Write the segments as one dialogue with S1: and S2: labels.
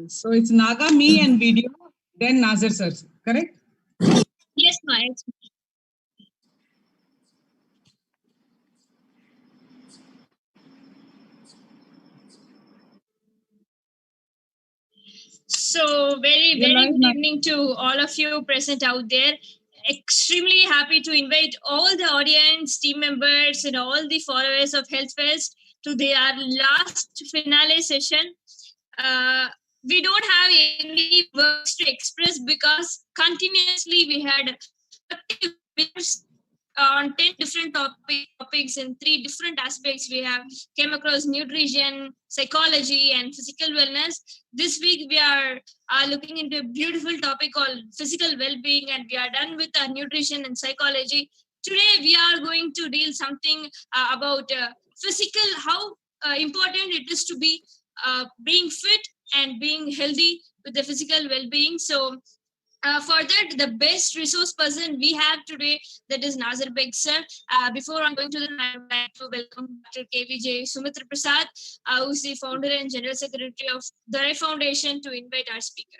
S1: So it's Naga, me, and video, then Nasser sir, correct?
S2: Yes, ma. So very good evening to all of you present out there. Extremely happy to invite all the audience, team members, and all the followers of Health Fest to their last finale session. We don't have any words to express because continuously we had on 10 different topics in 3 different aspects. We have came across nutrition, psychology, and physical wellness. This week we are looking into a beautiful topic called physical well-being, and we are done with nutrition and psychology. Today we are going to deal something about physical, how important it is to be being fit and being healthy with the physical well-being. So for that, the best resource person we have today, that is Nasser Beg sir. Before I'm going to the, I would like to welcome Dr. KVJ Sumitra Prasad, who's the founder and general secretary of the Rai Foundation, to invite our speaker.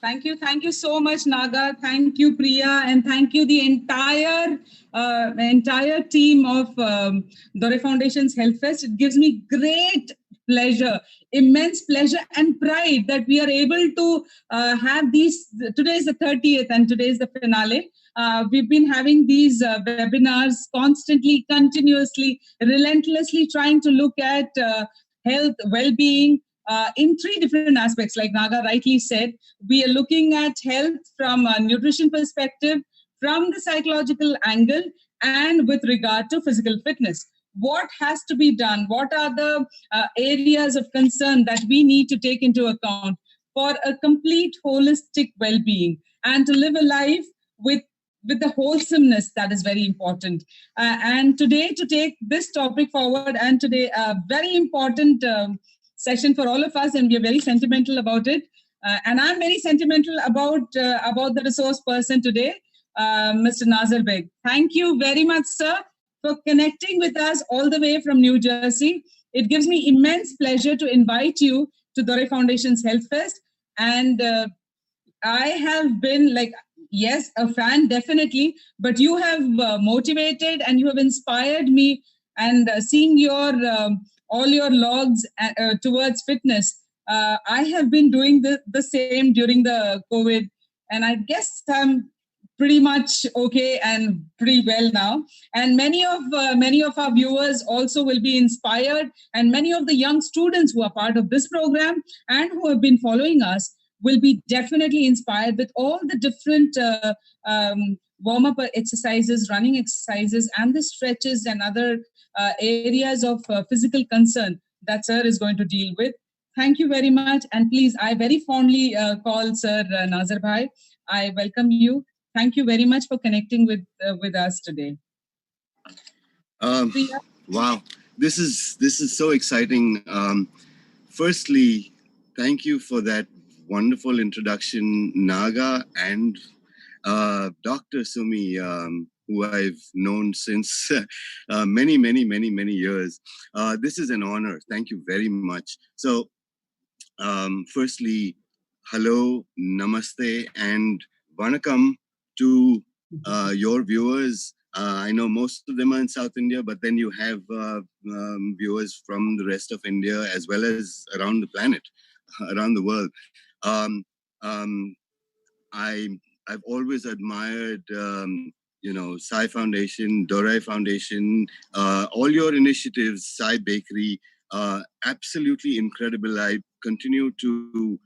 S1: Thank you so much, Naga. Thank you, Priya, and thank you the entire team of Dore Foundation's Health Fest. It gives me great pleasure, immense pleasure and pride that we are able to have these. Today is the 30th and today is the finale. We've been having these webinars constantly, continuously, relentlessly trying to look at health, well-being, in 3 different aspects. Like Naga rightly said, we are looking at health from a nutrition perspective, from the psychological angle, and with regard to physical fitness. What has to be done? What are the areas of concern that we need to take into account for a complete holistic well-being and to live a life with the wholesomeness that is very important. And today, to take this topic forward, and today, a very important session for all of us, and we are very sentimental about it. And I'm very sentimental about the resource person today, Mr. Nasser Beg. Thank you very much, sir, for connecting with us all the way from New Jersey. It gives me immense pleasure to invite you to Dore Foundation's Health Fest. And I have been yes, a fan, definitely, but you have motivated and you have inspired me, and seeing your all your logs towards fitness. I have been doing the same during the COVID, and I guess I'm pretty much okay and pretty well now. And many of our viewers also will be inspired, and many of the young students who are part of this program and who have been following us will be definitely inspired with all the different warm-up exercises, running exercises, and the stretches and other areas of physical concern that sir is going to deal with. Thank you very much. And please, I very fondly call Sir Nasser Bhai. I welcome you. Thank you very much for connecting with us today.
S3: Wow, this is so exciting. Firstly, thank you for that wonderful introduction, Naga, and Dr. Sumi, who I've known since many years. This is an honor. Thank you very much. So, firstly, hello, namaste, and vanakkam to your viewers. I know most of them are in South India, but then you have viewers from the rest of India as well as around the planet, around the world. I've always admired, Sai Foundation, Dorai Foundation, all your initiatives, Sai Bakery, absolutely incredible. I continue to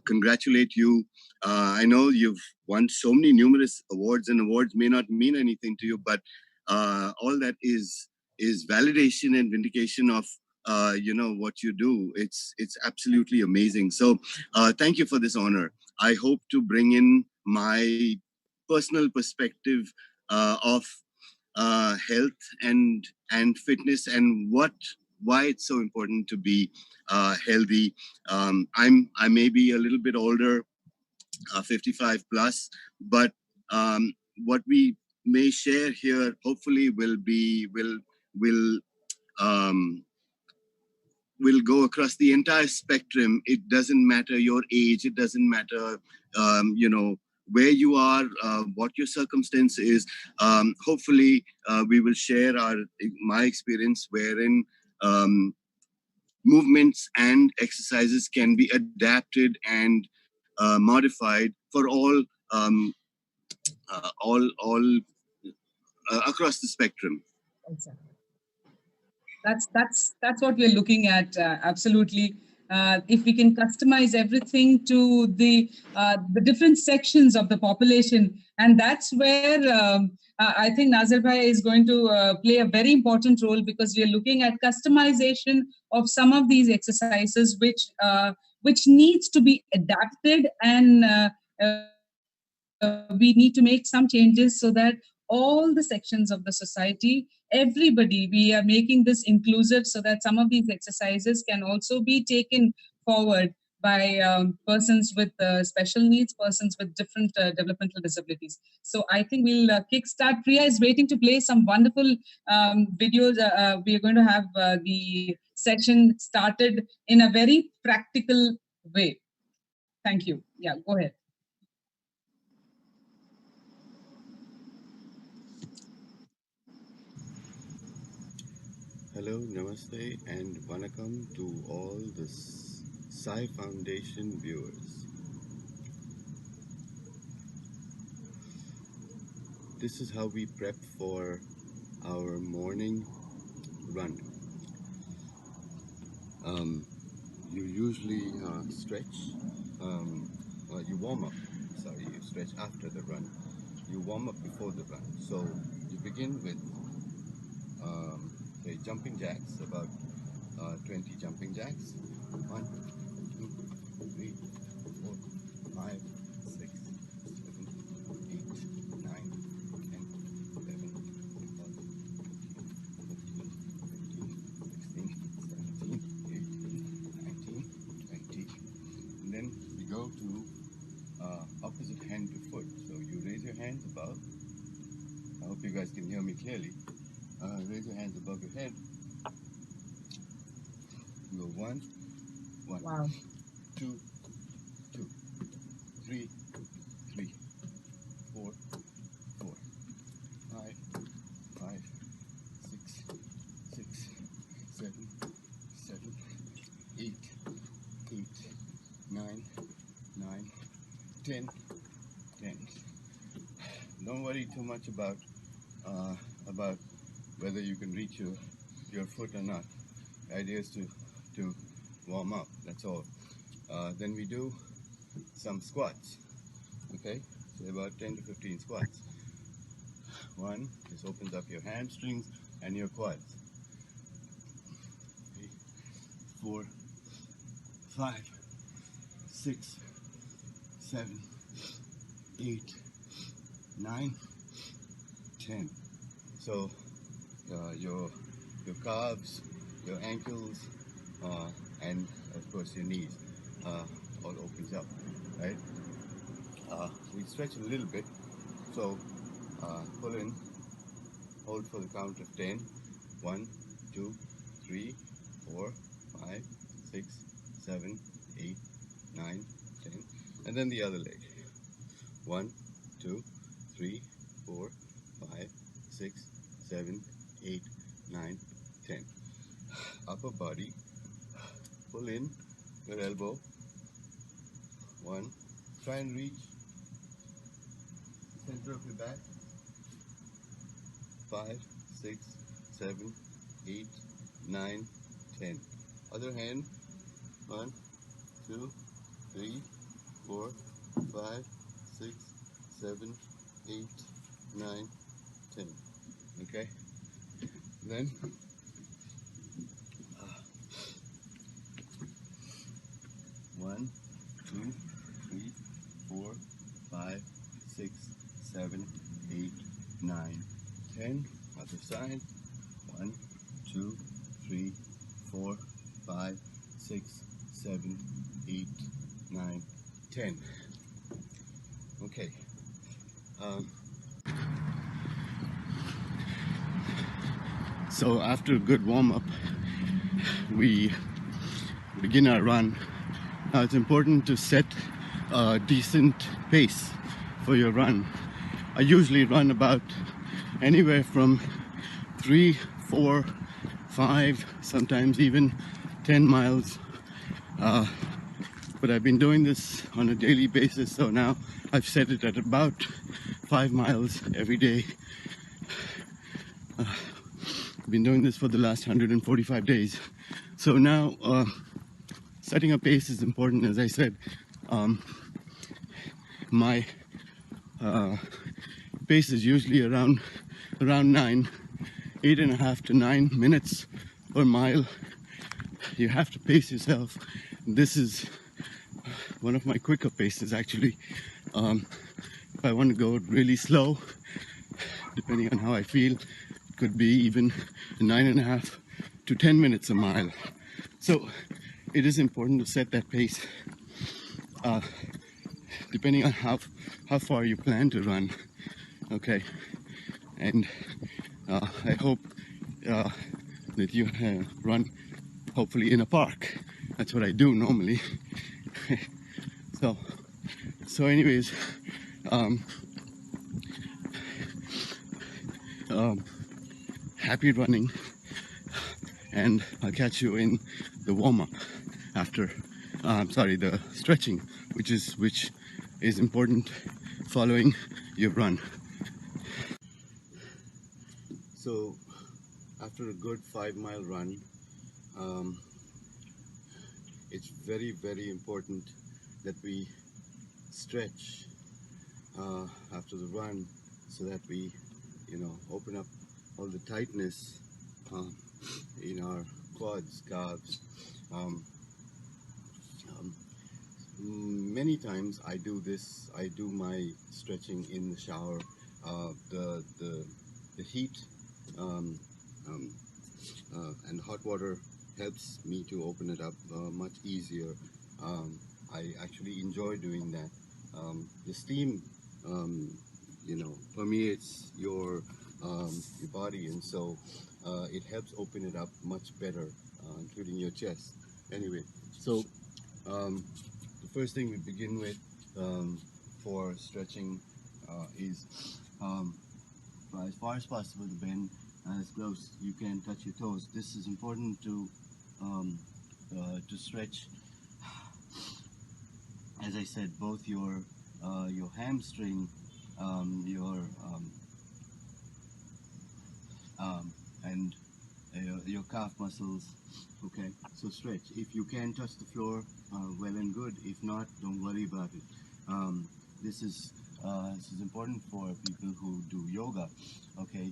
S3: congratulate you. I know you've won so many numerous awards, and awards may not mean anything to you, but all that is validation and vindication of what you do. It's absolutely amazing. So thank you for this honor. I hope to bring in my personal perspective of health and fitness, and why it's so important to be healthy. I may be a little bit older, 55 plus, but what we may share here hopefully will will go across the entire spectrum. It doesn't matter your age. It doesn't matter, where you are, what your circumstance is. Hopefully, we will share my experience wherein movements and exercises can be adapted and modified for all across the spectrum.
S1: Exactly. That's what we're looking at. Absolutely. If we can customize everything to the different sections of the population, and that's where I think Nazar Bhai is going to play a very important role, because we are looking at customization of some of these exercises, which needs to be adapted, and we need to make some changes so that all the sections of the society, everybody, we are making this inclusive so that some of these exercises can also be taken forward by persons with special needs, persons with different developmental disabilities. So I think we'll kickstart. Priya is waiting to play some wonderful videos. We are going to have the section started in a very practical way. Thank you. Yeah, go ahead.
S3: Hello, namaste, and vanakkam to all the Sai Foundation viewers. This is how we prep for our morning run. You usually stretch, you warm up, you stretch after the run. You warm up before the run. So you begin with say jumping jacks, about 20 jumping jacks. 1, 2, 3, 4, 5, 6, 7, 8, 9, 10, 11, 12, 13, 14, 16, 17, 18, 19, 20. And then we go to opposite hand to foot. So you raise your hands above. I hope you guys can hear me clearly. Raise your hands above your head. Go 1, 1,
S1: Wow.
S3: 2, 2, 3, 3, 4, 4, 5, 5, 6, 6, 7, 7, 8, 8, 9, 9, 10, 10. Don't worry too much about whether you can reach your foot or not. The idea is to warm up. That's all. Then we do some squats. Okay, so about 10 to 15 squats. 1, this opens up your hamstrings and your quads. 3, 4, 5, 6, 7, 8, 9, 10. So your calves, your ankles, and of course your knees all opens up, right? We stretch a little bit. So pull in, hold for the count of 10. 1, 2, 3, 4, 5, 6, 7, 8, 9, 10. And then the other leg. 1, 2, 3, 4, 5, 6, 7, 8, 9, 10. Upper body. Pull in your elbow. 1. Try and reach center of your back. 5, 6, 7, 8, 9, 10. Other hand. 1, 2, 3, 4, 5, 6, 7, 8, 9, 10. Okay? Then 1, 2, 3, 4, 5, 6, 7, 8, 9, 10. Other side. 1, 2, 3, 4, 5, 6, 7, 8, 9, 10. Okay. So after a good warm-up, we begin our run. Now it's important to set a decent pace for your run. I usually run about anywhere from 3, 4, 5, sometimes even 10 miles. But I've been doing this on a daily basis, so now I've set it at about 5 miles every day. I've been doing this for the last 145 days. So now setting a pace is important. As I said, my pace is usually around 8.5 to 9 minutes per mile. You have to pace yourself. This is one of my quicker paces actually. If I want to go really slow, depending on how I feel, it could be even 9.5 to 10 minutes a mile. So it is important to set that pace depending on how far you plan to run. Okay, and I hope that you run hopefully in a park. That's what I do normally. So anyways, happy running, and I'll catch you in the warm-up after the stretching, which is important following your run. So after a good 5-mile run, it's very, very important that we stretch after the run, so that we, open up all the tightness in our quads, calves. Many times I do this. I do my stretching in the shower. The heat and hot water helps me to open it up much easier. I actually enjoy doing that. The steam, permeates your body, and so it helps open it up much better, including your chest. Anyway, so the first thing we begin with for stretching is as far as possible to bend as close you can touch your toes. This is important to stretch, as I said, both your hamstring, and your calf muscles. Okay, so stretch. If you can touch the floor, well and good. If not, don't worry about it. This is important for people who do yoga. Okay,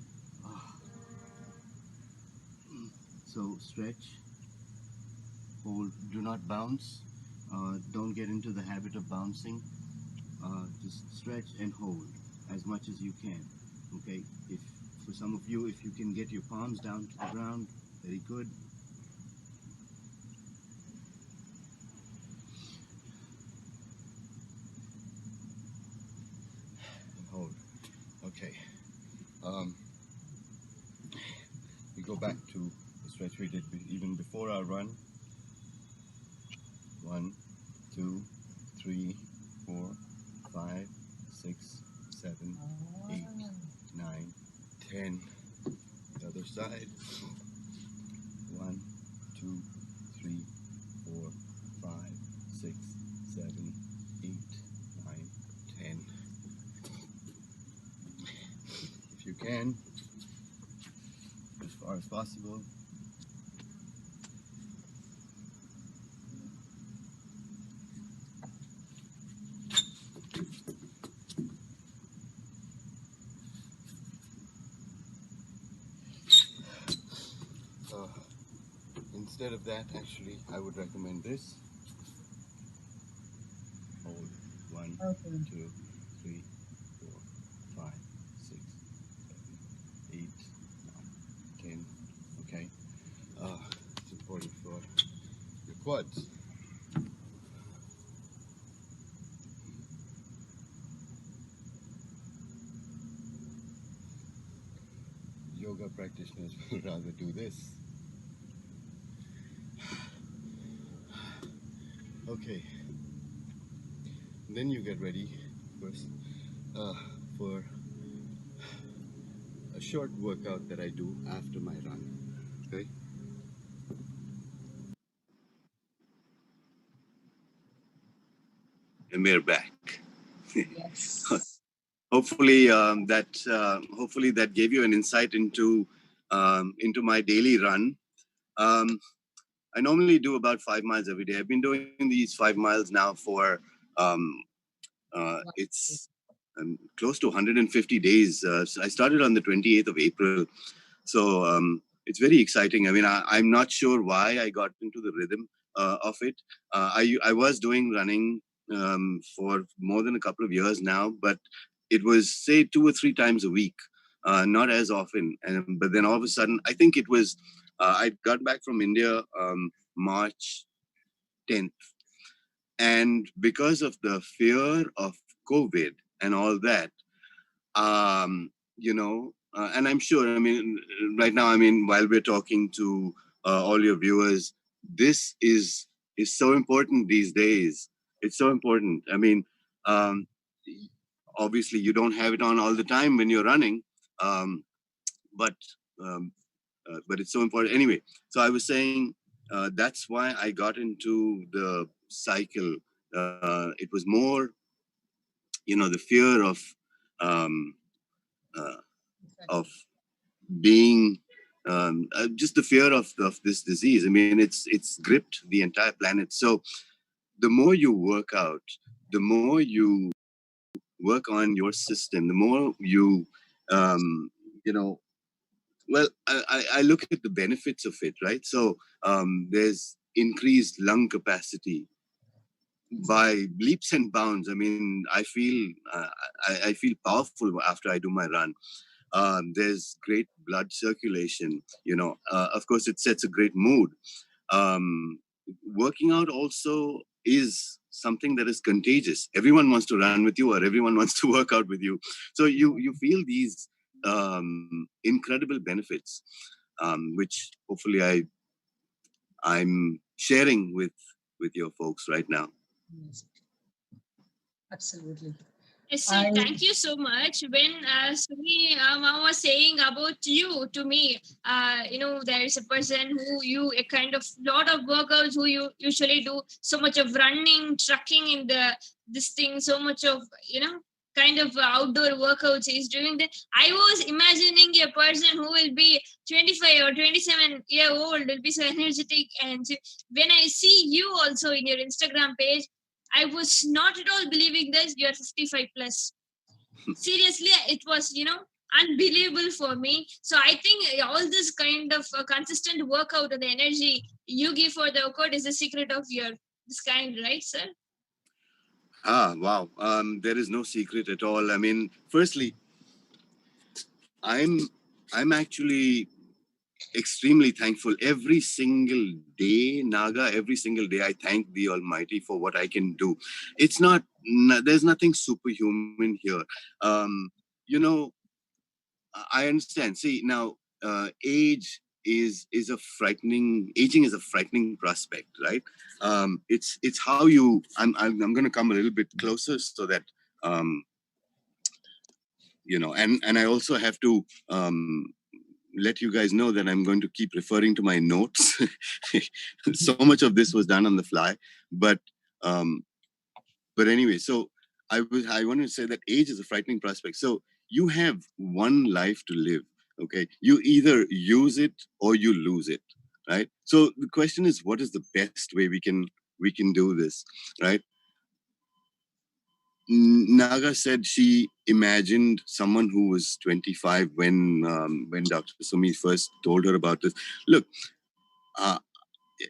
S3: so stretch, hold, do not bounce. Don't get into the habit of bouncing. Just stretch and hold as much as you can. Okay, if for some of you, if you can get your palms down to the ground, very good. And hold. Okay. We go back to the stretch we did even before our run. 1, 2, 3, 4, 5, 6, 7, 8, 9, 10. The other side. 1, 2, 3, 4, 5, 6, 7, 8, 9, 10. If you can, as far as possible, instead of that, actually, I would recommend this. Hold 1, 2, 3, 4, 5, 6, 7, 8, 9, 10. Okay, it's important for your quads. Yoga practitioners would rather do this. Okay, then you get ready first for a short workout that I do after my run. Okay, and we're back.
S1: Yes.
S3: Hopefully that gave you an insight into my daily run. Um, I normally do about 5 miles every day. I've been doing these 5 miles now for um, it's close to 150 days. So I started on the 28th of April. So it's very exciting. I mean, I'm not sure why I got into the rhythm of it. I was doing running for more than a couple of years now, but it was, say, 2 or 3 times a week, not as often. But then all of a sudden, I think it was, I got back from India March 10th. And because of the fear of COVID and all that, and I'm sure, I mean, right now, I mean, while we're talking to all your viewers, this is so important these days. It's so important. I mean, um, obviously, you don't have it on all the time when you're running, um, but um, but it's so important. Anyway, so I was saying that's why I got into the cycle. It was more, the fear um, uh, of being just the fear of this disease. I mean, it's gripped the entire planet. So the more you work out, the more you work on your system, the more you, you know, well, I look at the benefits of it, right? So there's increased lung capacity by leaps and bounds. I mean, I feel powerful after I do my run. There's great blood circulation. Of course, it sets a great mood. Um, Working out also is something that is contagious. Everyone wants to run with you, or everyone wants to work out with you. So you feel these incredible benefits, which hopefully I'm sharing with your folks right now.
S1: Yes. Absolutely.
S2: Yes, sir, thank you so much. When Sumi Mama was saying about you to me, there is a person who you a kind of lot of workouts who you usually do so much of running, trucking in the this thing, so much of kind of outdoor workouts he's doing that. I was imagining a person who will be 25 or 27-year old will be so energetic, and when I see you also in your Instagram page, I was not at all believing this. You're 55 plus. Seriously, it was, unbelievable for me. So I think all this kind of consistent workout and the energy you give for the workout is the secret of your this kind, right, sir?
S3: Wow. There is no secret at all. I mean, firstly, I'm I'm actually extremely thankful every single day, Naga. Every single day, I thank the Almighty for what I can do. It's not. There's nothing superhuman here. Um, you know, I understand. See now, aging is a frightening prospect, right? It's how you. I'm going to come a little bit closer so that um, and I also have to let you guys know that I'm going to keep referring to my notes. So much of this was done on the fly, but um, anyway, so I want to say that age is a frightening prospect. So you have one life to live. Okay, you either use it or you lose it, right? So the question is, what is the best way we can do this, right? Naga said she imagined someone who was 25 when Dr. Sumi first told her about this. Look, uh,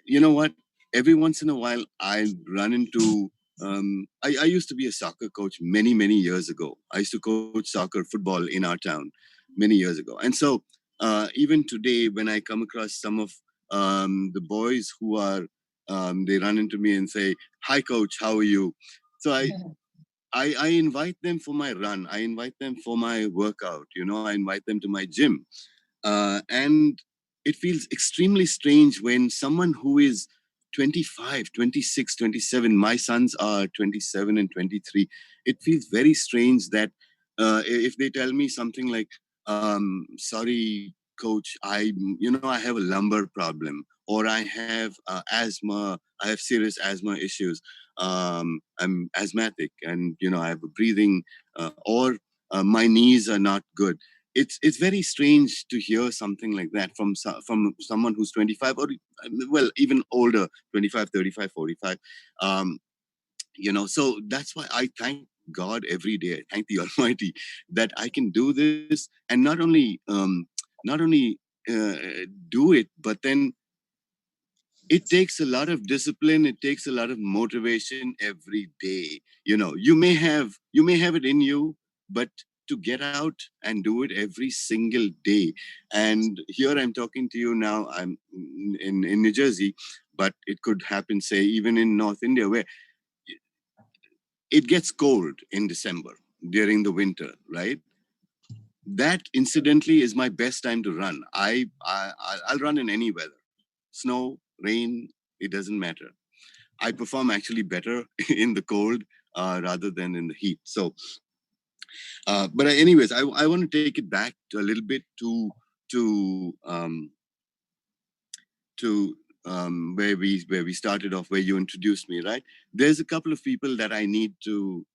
S3: you know what? Every once in a while, I run into. I used to be a soccer coach many years ago. I used to coach soccer football in our town many years ago, and so even today, when I come across some of the boys who are, they run into me and say, "Hi, coach, how are you?" So I invite them for my run. I invite them for my workout. I invite them to my gym. And it feels extremely strange when someone who is 25, 26, 27. My sons are 27 and 23. It feels very strange that if they tell me something like, sorry, coach, I have a lumbar problem, or I have asthma, I have serious asthma issues. I'm asthmatic, and I have a breathing, or my knees are not good. It's very strange to hear something like that from someone who's 25, or well, even older, 25, 35, 45. um, so that's why I thank God every day. I thank the Almighty that I can do this, and not only do it, but then it takes a lot of discipline. It takes a lot of motivation every day. You may have it in you, but to get out and do it every single day. And here I'm talking to you now. I'm in New Jersey, but it could happen, say, even in North India, where it gets cold in December during the winter, right? That incidentally is my best time to run. I'll run in any weather, snow, rain, it doesn't matter. I perform actually better in the cold rather than in the heat. So, but anyways, I want to take it back a little bit to to where we started off, where you introduced me. Right, there's a couple of people that I need to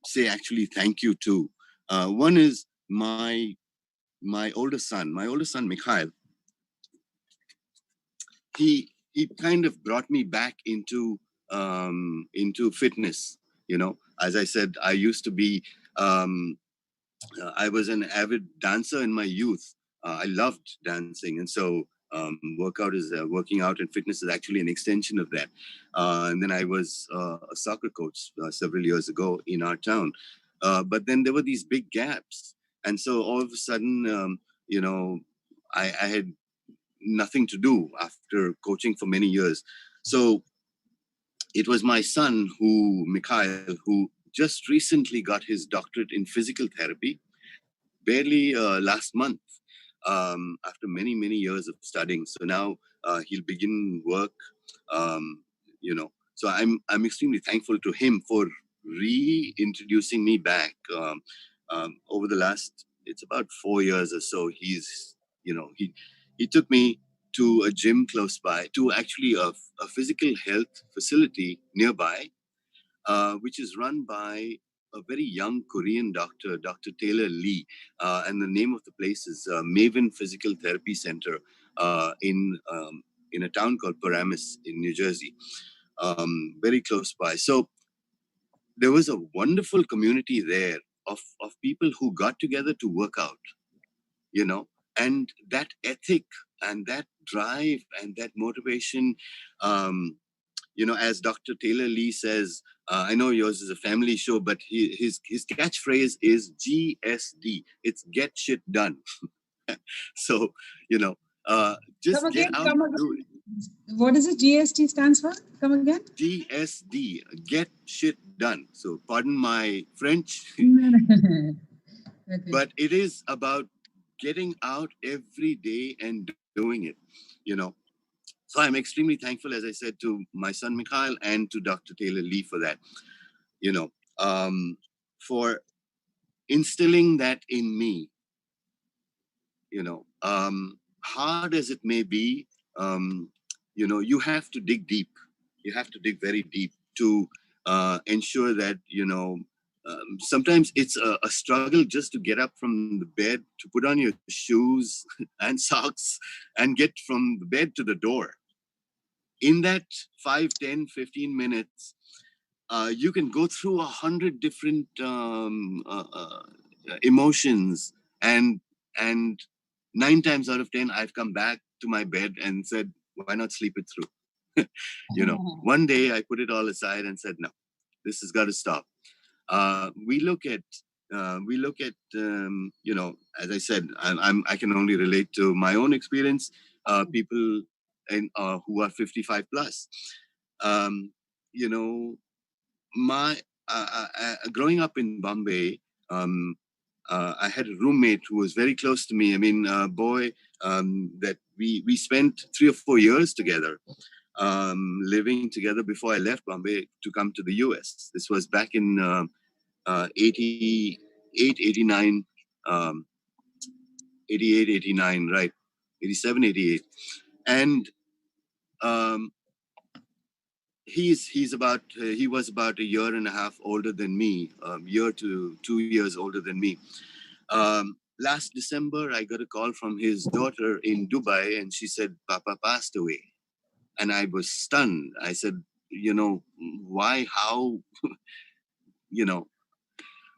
S3: say actually thank you to. One is my older son. My older son, Mikhail. He kind of brought me back into fitness. As I said, I used to be I was an avid dancer in my youth. I loved dancing, and so working out and fitness is actually an extension of that. And then I was a soccer coach several years ago in our town. But then there were these big gaps, and so all of a sudden, I had nothing to do after coaching for many years. So it was my son, Mikhail, who just recently got his doctorate in physical therapy, barely last month, after many, many years of studying. So now he'll begin work, um, So I'm extremely thankful to him for reintroducing me back. Over the last, it's about 4 years or so, he took me to a gym close by, to actually a physical health facility nearby, which is run by a very young Korean doctor, Dr. Taylor Lee. And the name of the place is Maven Physical Therapy Center in a town called Paramus in New Jersey, very close by. So there was a wonderful community there of people who got together to work out, and that ethic and that drive and that motivation. As Dr. Taylor Lee says, I know yours is a family show, but his catchphrase is GSD. It's get shit done. So, just
S1: Come
S3: get
S1: again,
S3: out
S1: come
S3: and do
S1: again.
S3: it.
S1: What is it GST stands for? Come again?
S3: GSD, get shit done. So, pardon my French,
S1: Okay.
S3: but it is about getting out every day and doing it, you know. So I'm extremely thankful, as I said, to my son Mikhail and to Dr. Taylor Lee for that, you know, for instilling that in me, hard as it may be. You have to dig deep. You have to dig very deep to ensure that, sometimes it's a struggle just to get up from the bed, to put on your shoes and socks and get from the bed to the door. In that 5, 10, 15 minutes, you can go through 100 different emotions, and 9 times out of 10, I've come back to my bed and said, why not sleep it through? One day I put it all aside and said, no, this has got to stop. We look at as I said, I can only relate to my own experience. People who are 55 plus, um, you know my growing up in Bombay, um, I had a roommate who was very close to me. I mean, that we spent 3 or 4 years together. living together before I left Bombay to come to the US. This was back in 88, 89, um, 88, 89, right? 87, 88. And um, he was about a year and a half older than me, year to 2 years older than me. Last December, I got a call from his daughter in Dubai, and she said, Papa passed away. And I was stunned. I said, why, how, you know,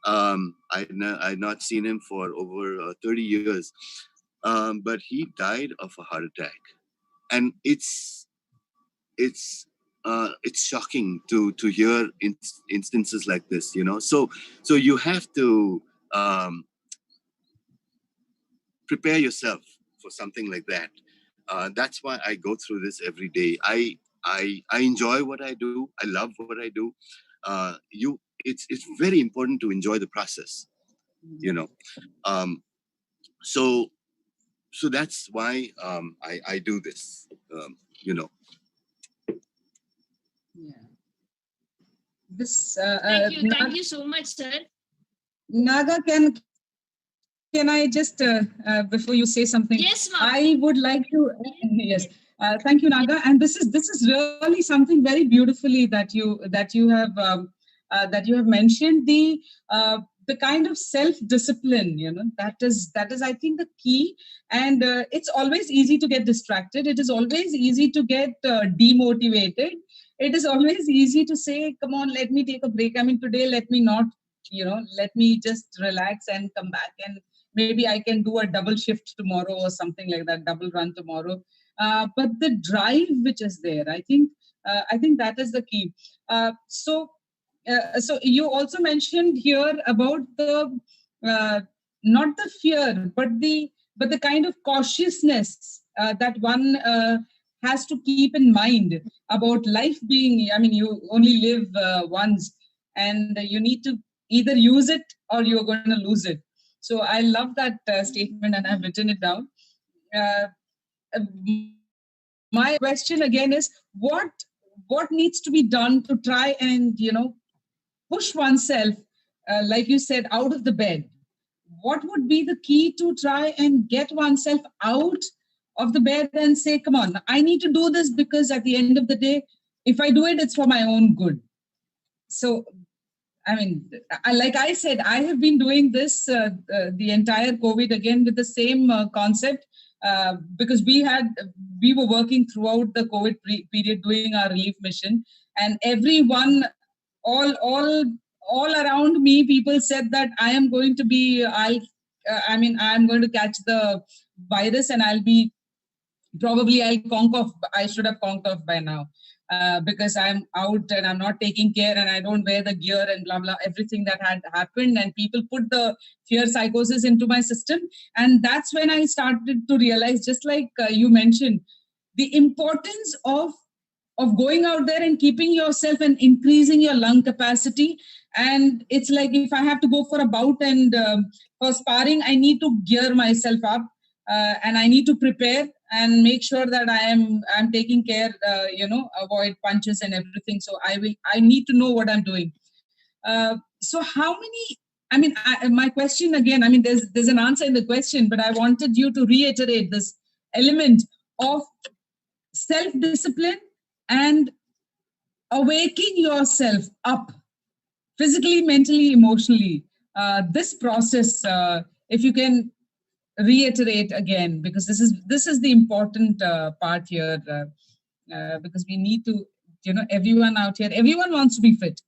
S3: I'd not seen him for over 30 years. But he died of a heart attack. And it's shocking to hear instances like this, so you have to prepare yourself for something like that. That's why I go through this every day. I enjoy what I do. I love what I do. It's very important to enjoy the process, um, so that's why I do this, you know
S1: Yeah. This
S2: Thank you so much, sir.
S1: Naga, can I just before you say something?
S2: Yes, ma'am.
S1: I would like to yes. Thank you, Naga. And this is really something very beautifully that you have mentioned, the kind of self-discipline. That is I think the key. And it's always easy to get distracted. It is always easy to get demotivated. It is always easy to say, "Come on, let me take a break. I mean, today let me not." Let me just relax and come back, and maybe I can do a double shift tomorrow or something like that, double run tomorrow. But the drive which is there, I think that is the key. So you also mentioned here about the not the fear, but the kind of cautiousness that one has to keep in mind about life being. I mean, you only live once, and you need to either use it or you're going to lose it. So I love that statement, and I've written it down. Uh, my question again is, what needs to be done to try and push oneself, like you said, out of the bed? What would be the key to try and get oneself out of the bed and say, "Come on, I need to do this because at the end of the day, if I do it, it's for my own good." So I mean, like I said, I have been doing this the entire COVID again with the same concept, because we were working throughout the COVID period doing our relief mission, and everyone, all around me, people said that I am going to be, I'm going to catch the virus, and I'll conk off. I should have conked off by now, because I'm out and I'm not taking care and I don't wear the gear and blah, blah, everything that had happened. And people put the fear psychosis into my system. And that's when I started to realize, just like you mentioned, the importance of going out there and keeping yourself and increasing your lung capacity. And it's like, if I have to go for a bout and for sparring, I need to gear myself up, and I need to prepare and make sure that I'm taking care, avoid punches and everything. So I need to know what I'm doing. So how many? I mean, my question again. I mean, there's an answer in the question, but I wanted you to reiterate this element of self-discipline and awaking yourself up physically, mentally, emotionally. This process, if you can reiterate again, because this is the important part here, because we need to, everyone out here, everyone wants to be fit.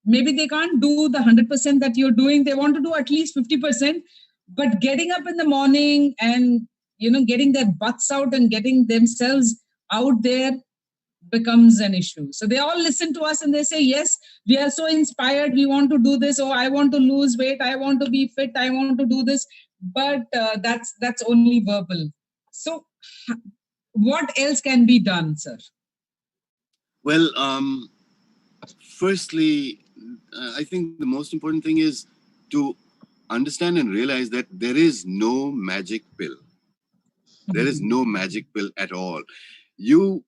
S1: Maybe they can't do the 100% that you're doing. They want to do at least 50%, but getting up in the morning and getting their butts out and getting themselves out there becomes an issue. So they all listen to us and they say, yes, we are so inspired, we want to do this. Oh, I want to lose weight, I want to be fit, I want to do this. But that's only verbal. So what else can be done, sir?
S3: Well, firstly, I think the most important thing is to understand and realize that there is no magic pill. There is no magic pill at all. You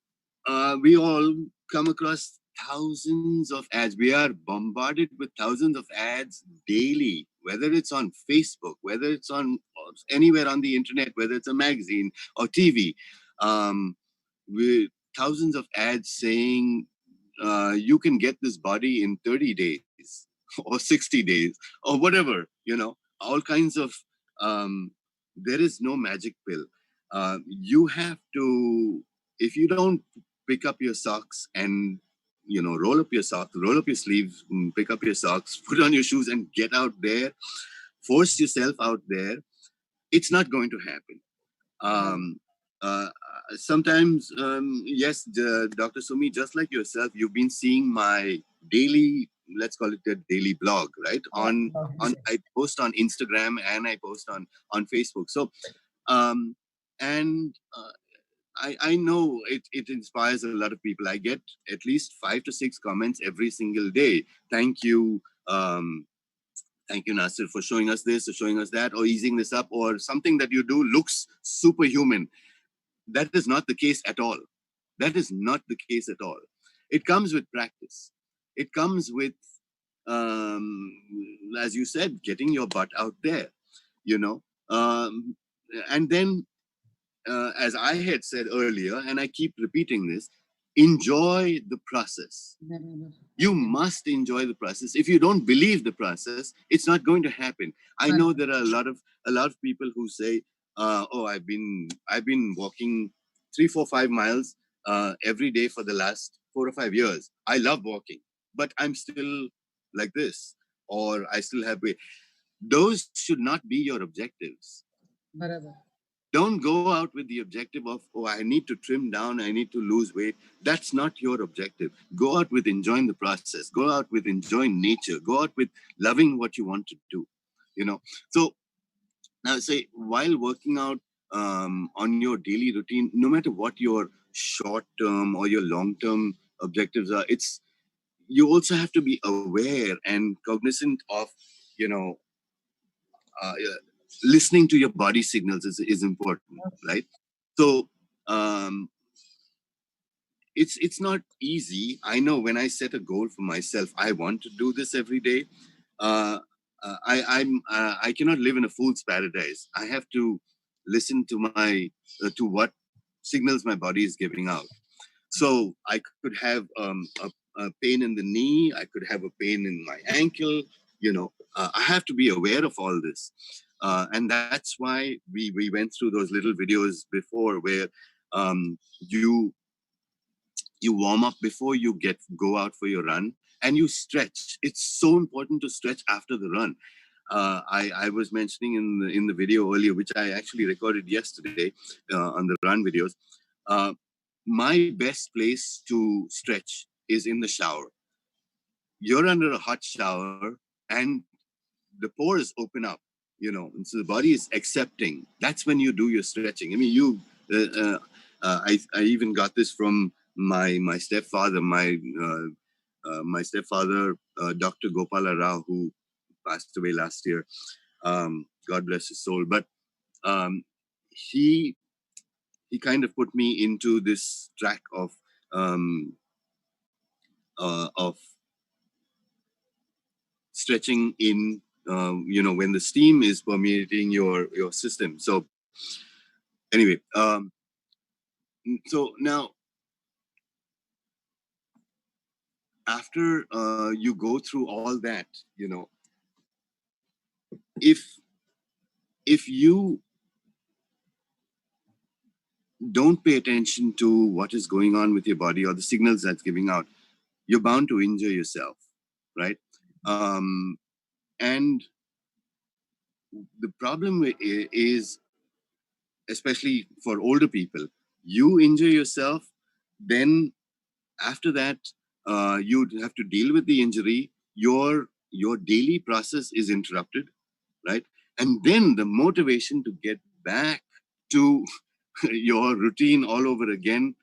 S3: we all come across thousands of ads. We are bombarded with thousands of ads daily, whether it's on Facebook, whether it's on anywhere on the internet, whether it's a magazine or TV. Um, with thousands of ads saying you can get this body in 30 days or 60 days or whatever, all kinds of, there is no magic pill. You have to, if you don't pick up your socks and, roll up your socks, roll up your sleeves, pick up your socks, put on your shoes and get out there, force yourself out there, it's not going to happen. Uh, Sometimes, yes, Dr. Sumi, just like yourself, you've been seeing my daily, let's call it a daily blog, right? I post on Instagram and I post on Facebook. So, and I know it inspires a lot of people. I get at least 5 to 6 comments every single day. Thank you. Thank you, Nasser, for showing us this or showing us that or easing this up, or something that you do looks superhuman. That is not the case at all. That is not the case at all. It comes with practice. It comes with, as you said, getting your butt out there, you know. And then, as I had said earlier, and I keep repeating this, enjoy the process. You must enjoy the process. If you don't believe the process, it's not going to happen. I know there are a lot of people who say, "Oh, I've been walking 3, 4, 5 miles every day for the last 4 or 5 years. I love walking, but I'm still like this, or I still have weight." Those should not be your objectives. Don't go out with the objective of, oh, I need to trim down, I need to lose weight. That's not your objective. Go out with enjoying the process. Go out with enjoying nature. Go out with loving what you want to do. So now say, while working out on your daily routine, no matter what your short-term or your long-term objectives are, you also have to be aware and cognizant of, you know, uh, listening to your body signals is important, right? So it's not easy. I know when I set a goal for myself, I want to do this every day. I cannot live in a fool's paradise. I have to listen to my to what signals my body is giving out. So I could have a pain in the knee. I could have a pain in my ankle. I have to be aware of all this. And that's why we went through those little videos before where you warm up before you go out for your run and you stretch. It's so important to stretch after the run. I was mentioning in the video earlier, which I actually recorded yesterday on the run videos. My best place to stretch is in the shower. You're under a hot shower and the pores open up, and so the body is accepting. That's when you do your stretching. I mean, I even got this from my stepfather, my stepfather, Dr. Gopala Rao, who passed away last year. God bless his soul. But he kind of put me into this track of stretching in, when the steam is permeating your system. So anyway, so now after you go through all that, if you don't pay attention to what is going on with your body or the signals that's giving out, you're bound to injure yourself, right? And the problem is, especially for older people, you injure yourself, then after that, you'd have to deal with the injury. Your daily process is interrupted, right? And then the motivation to get back to your routine all over again,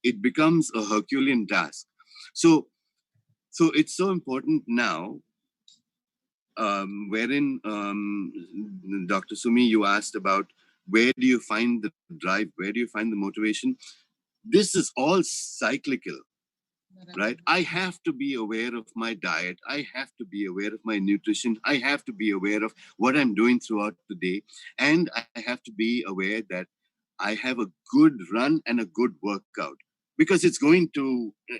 S3: it becomes a Herculean task. So it's so important now, wherein Dr. Sumi, you asked about where do you find the drive, where do you find the motivation? this is all cyclical, right? I have to be aware of my diet. I have to be aware of my nutrition. I have to be aware of what I'm doing throughout the day. And I have to be aware that I have a good run and a good workout, because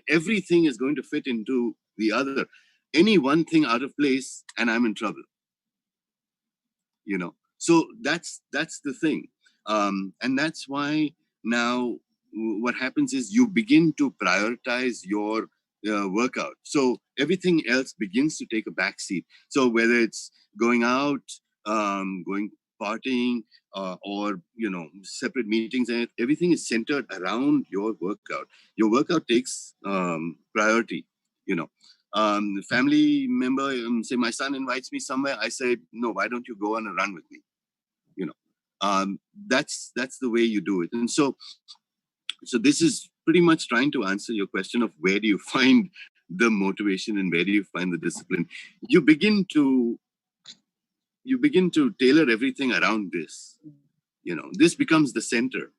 S3: everything is going to fit into the other. Any one thing out of place and I'm in trouble, So that's the thing. And that's why now what happens is you begin to prioritize your workout. So everything else begins to take a backseat. So whether it's going out, going partying, or separate meetings, and everything is centered around your workout. Your workout takes priority. Family member, say my son invites me somewhere, I say, no, why don't you go on a run with me? That's the way you do it. And so this is pretty much trying to answer your question of where do you find the motivation and where do you find the discipline. You begin to tailor everything around this. This becomes the center.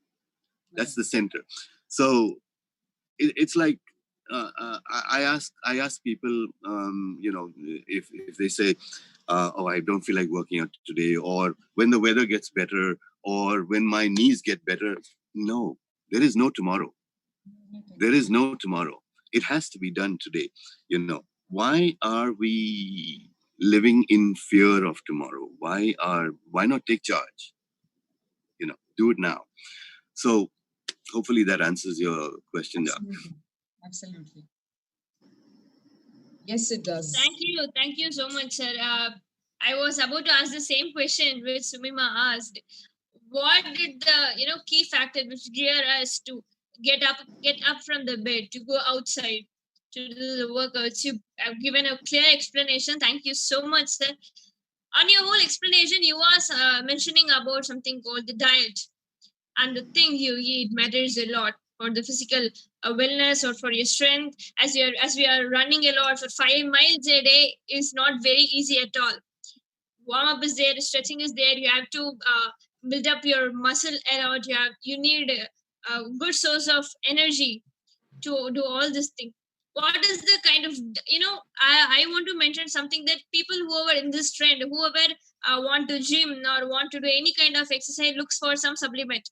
S3: That's the center. So it's like I ask people, if they say, oh, I don't feel like working out today, or when the weather gets better, or when my knees get better. No, there is no tomorrow. There is no tomorrow. It has to be done today. Why are we living in fear of tomorrow? Why not take charge? Do it now. So hopefully that answers your question.
S1: Absolutely. Yes, it does.
S2: Thank you so much, sir. I was about to ask the same question which Sumima asked. What did the key factor which gear us to get up from the bed to go outside to do the workouts? You have given a clear explanation. Thank you so much, sir. On your whole explanation, you was mentioning about something called the diet, and the thing you eat matters a lot for the physical wellness or for your strength. As we are running a lot for 5 miles a day is not very easy at all. Warm up is there, stretching is there. You have to build up your muscle a lot. You need a good source of energy to do all this thing. What is the kind of I want to mention something that people who are in this trend, whoever want to gym or want to do any kind of exercise, looks for some supplement.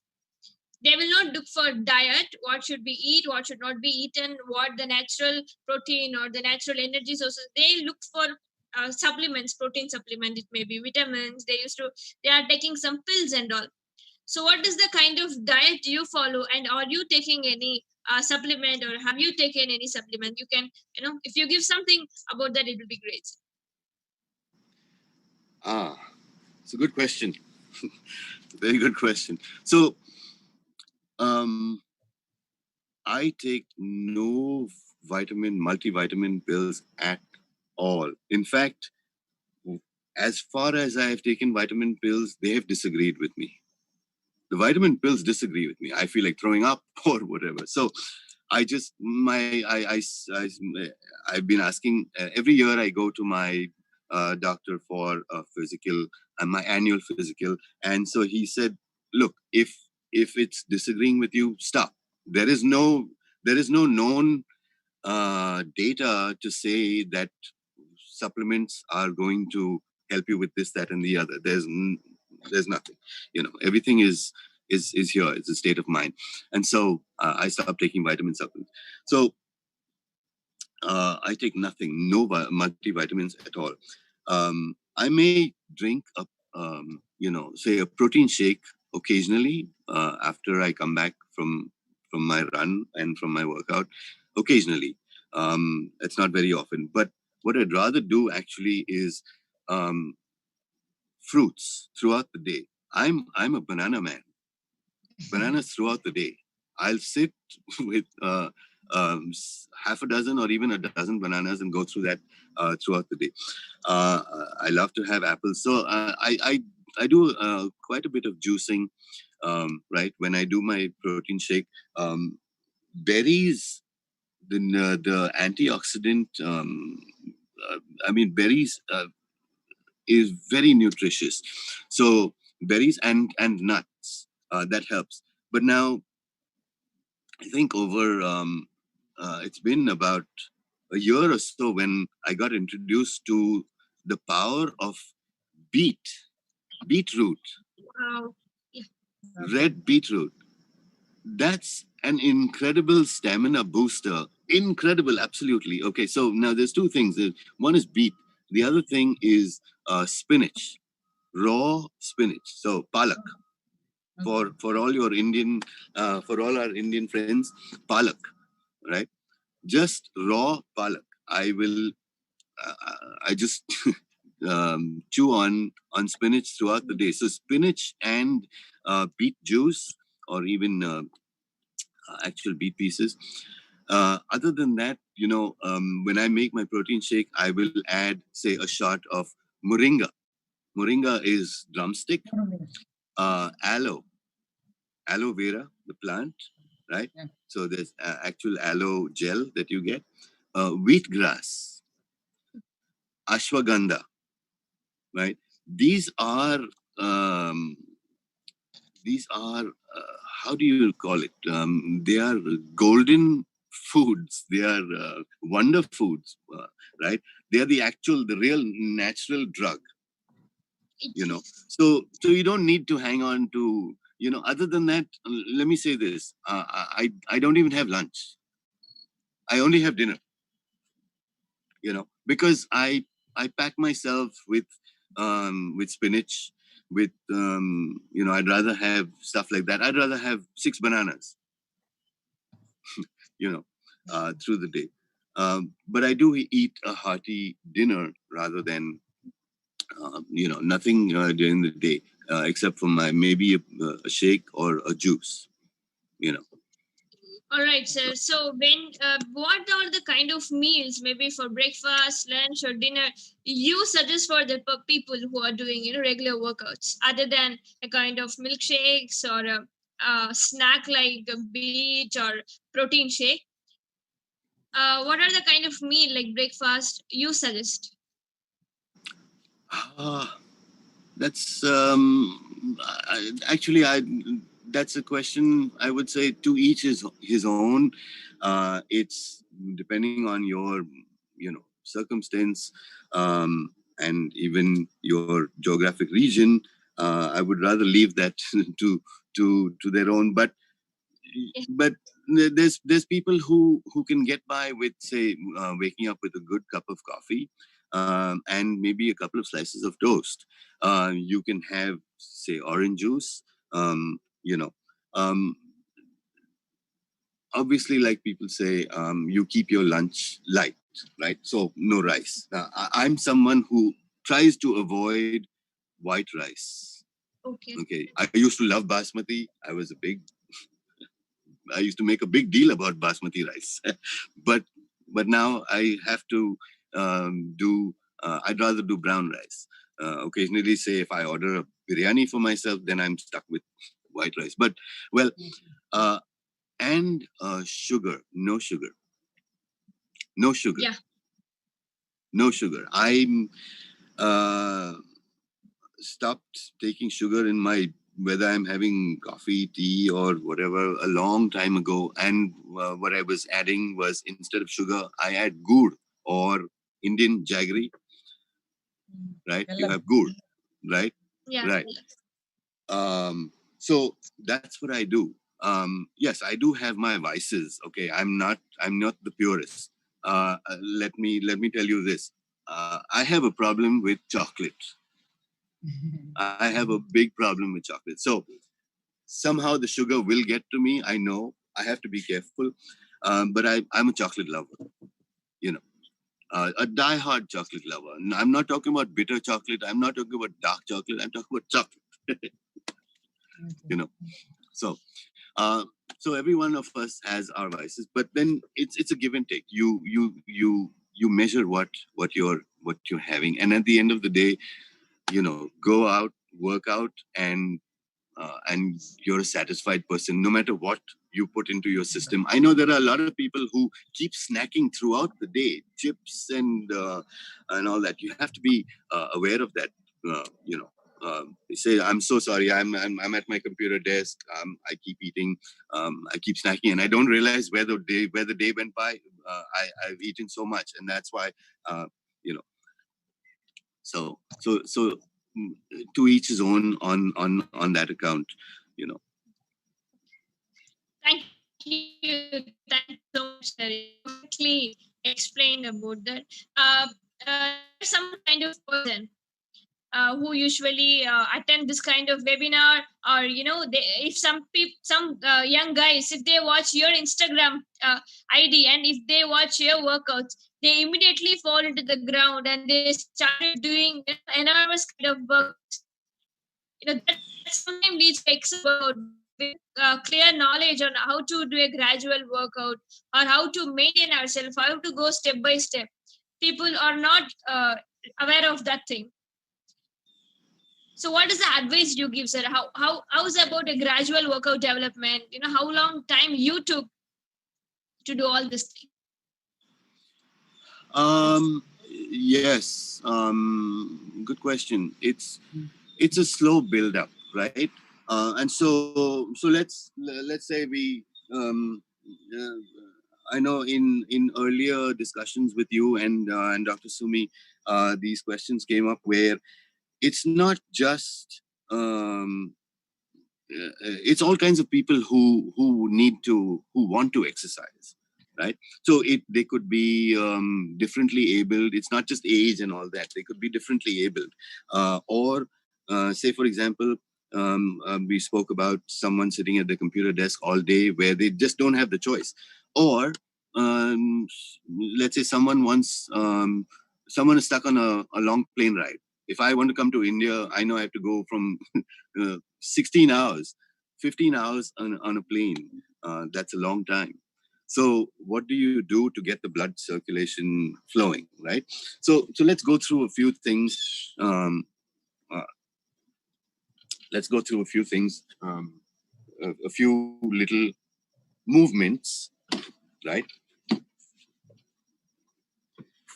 S2: They will not look for diet, what should be eat, what should not be eaten, what the natural protein or the natural energy sources. They look for supplements, protein supplement, it may be vitamins. They are taking some pills and all. So what is the kind of diet you follow, and are you taking any supplement, or have you taken any supplement? You can, if you give something about that, it will be great.
S3: It's a good question. Very good question. So I take no multivitamin pills at all. In fact, as far as I have taken vitamin pills, they have disagreed with me. The vitamin pills disagree with me. I feel like throwing up or whatever. So I've been asking, every year I go to my doctor for a physical, my annual physical. And so he said, look, if it's disagreeing with you, stop. There is no known data to say that supplements are going to help you with this, that, and the other. There's nothing. Everything is here. It's a state of mind. And so I stopped taking vitamin supplements. So I take nothing, no multivitamins at all. I may drink say a protein shake occasionally after I come back from my run and from my workout. Occasionally, it's not very often. But what I'd rather do actually is fruits throughout the day. I'm a banana man. Bananas throughout the day. I'll sit with half a dozen or even a dozen bananas and go through that throughout the day. I love to have apples. So I do quite a bit of juicing, right? When I do my protein shake, berries, the antioxidant, berries is very nutritious. So berries and nuts, that helps. But now, I think over it's been about a year or so when I got introduced to the power of beetroot,
S2: Wow. Yeah.
S3: red beetroot. That's an incredible stamina booster. Incredible, absolutely. Okay, so now there's two things. One is beet. The other thing is spinach, raw spinach. So palak. For all your Indian, for all our Indian friends, palak, right? Just raw palak. I just chew on spinach throughout the day. So spinach and beet juice, or even actual beet pieces. Other than that, when I make my protein shake, I will add, say, a shot of moringa. Moringa is drumstick, aloe vera, the plant, right? Yeah. So there's actual aloe gel that you get, wheatgrass, ashwagandha, right? These are um, how do you call it? They are golden foods. They are wonder foods, right? They are the real natural drug. So you don't need to hang on to, other than that. Let me say this: I don't even have lunch. I only have dinner. Because I pack myself with spinach, with I'd rather have stuff like that. I'd rather have 6 bananas, you know, through the day. But I do eat a hearty dinner rather than nothing during the day, except for maybe a shake or a juice.
S2: All right, sir. So, what are the kind of meals, maybe for breakfast, lunch, or dinner, you suggest for the people who are doing, regular workouts, other than a kind of milkshakes or a snack like a beet or protein shake? What are the kind of meal like breakfast you suggest?
S3: That's actually that's a question I would say to each his own. It's depending on your circumstance, and even your geographic region. I would rather leave that to their own. But there's people who can get by with, say, waking up with a good cup of coffee, and maybe a couple of slices of toast. You can have, say, orange juice. You know, um, Obviously, like people say, you keep your lunch light, right? So no rice. I'm someone who tries to avoid white rice. Okay. I used to love basmati. I used to make a big deal about basmati rice, but now I have to do. I'd rather do brown rice. Occasionally, say if I order a biryani for myself, then I'm stuck with white rice. But well, and sugar, no sugar, no sugar,
S2: Yeah.
S3: no sugar. I'm stopped taking sugar in my, whether I'm having coffee, tea, or whatever, a long time ago. And what I was adding was, instead of sugar, I add gur, or Indian jaggery, right? You have gur, right?
S2: Yeah.
S3: Right. So that's what I do. Yes, I do have my vices. Okay, I'm not the purist. Let me tell you this. I have a problem with chocolate. I have a big problem with chocolate. So somehow the sugar will get to me. I know I have to be careful. But I'm a chocolate lover, a die-hard chocolate lover. I'm not talking about bitter chocolate. I'm not talking about dark chocolate. I'm talking about chocolate. So, so every one of us has our vices, but then it's a give and take. You measure what you're having, and at the end of the day, go out, work out, and you're a satisfied person, no matter what you put into your system. I know there are a lot of people who keep snacking throughout the day, chips and all that. You have to be aware of that. they say, I'm so sorry, I'm at my computer desk, I keep eating, I keep snacking, and I don't realize where the day went by. I've eaten so much, and that's why, you know. So to each his own on that account, you know.
S2: Thank you. Thank you so much, sir. You perfectly explained about that. There's some kind of person who usually attend this kind of webinar, or if some young guys, if they watch your Instagram id, and if they watch your workouts, they immediately fall into the ground and they started doing enormous kind of workouts. That sometimes leads to excess workout, but with clear knowledge on how to do a gradual workout, or how to maintain ourselves, how to go step by step, people are not aware of that thing. So what is the advice you give, sir? How is about a gradual workout development? How long time you took to do all this thing?
S3: Yes. Good question. It's a slow build up, right? And so let's say we uh, I know in earlier discussions with you and Dr. Sumi, these questions came up where it's not just it's all kinds of people who want to exercise, right? So they could be differently abled. It's not just age and all that. They could be differently abled, or say for example, we spoke about someone sitting at the computer desk all day where they just don't have the choice, or um, let's say someone is stuck on a long plane ride. If I want to come to India, I know I have to go from 16 hours, 15 hours on a plane. That's a long time. So what do you do to get the blood circulation flowing, right? So let's go through a few things. Let's go through a few things, a few little movements, right?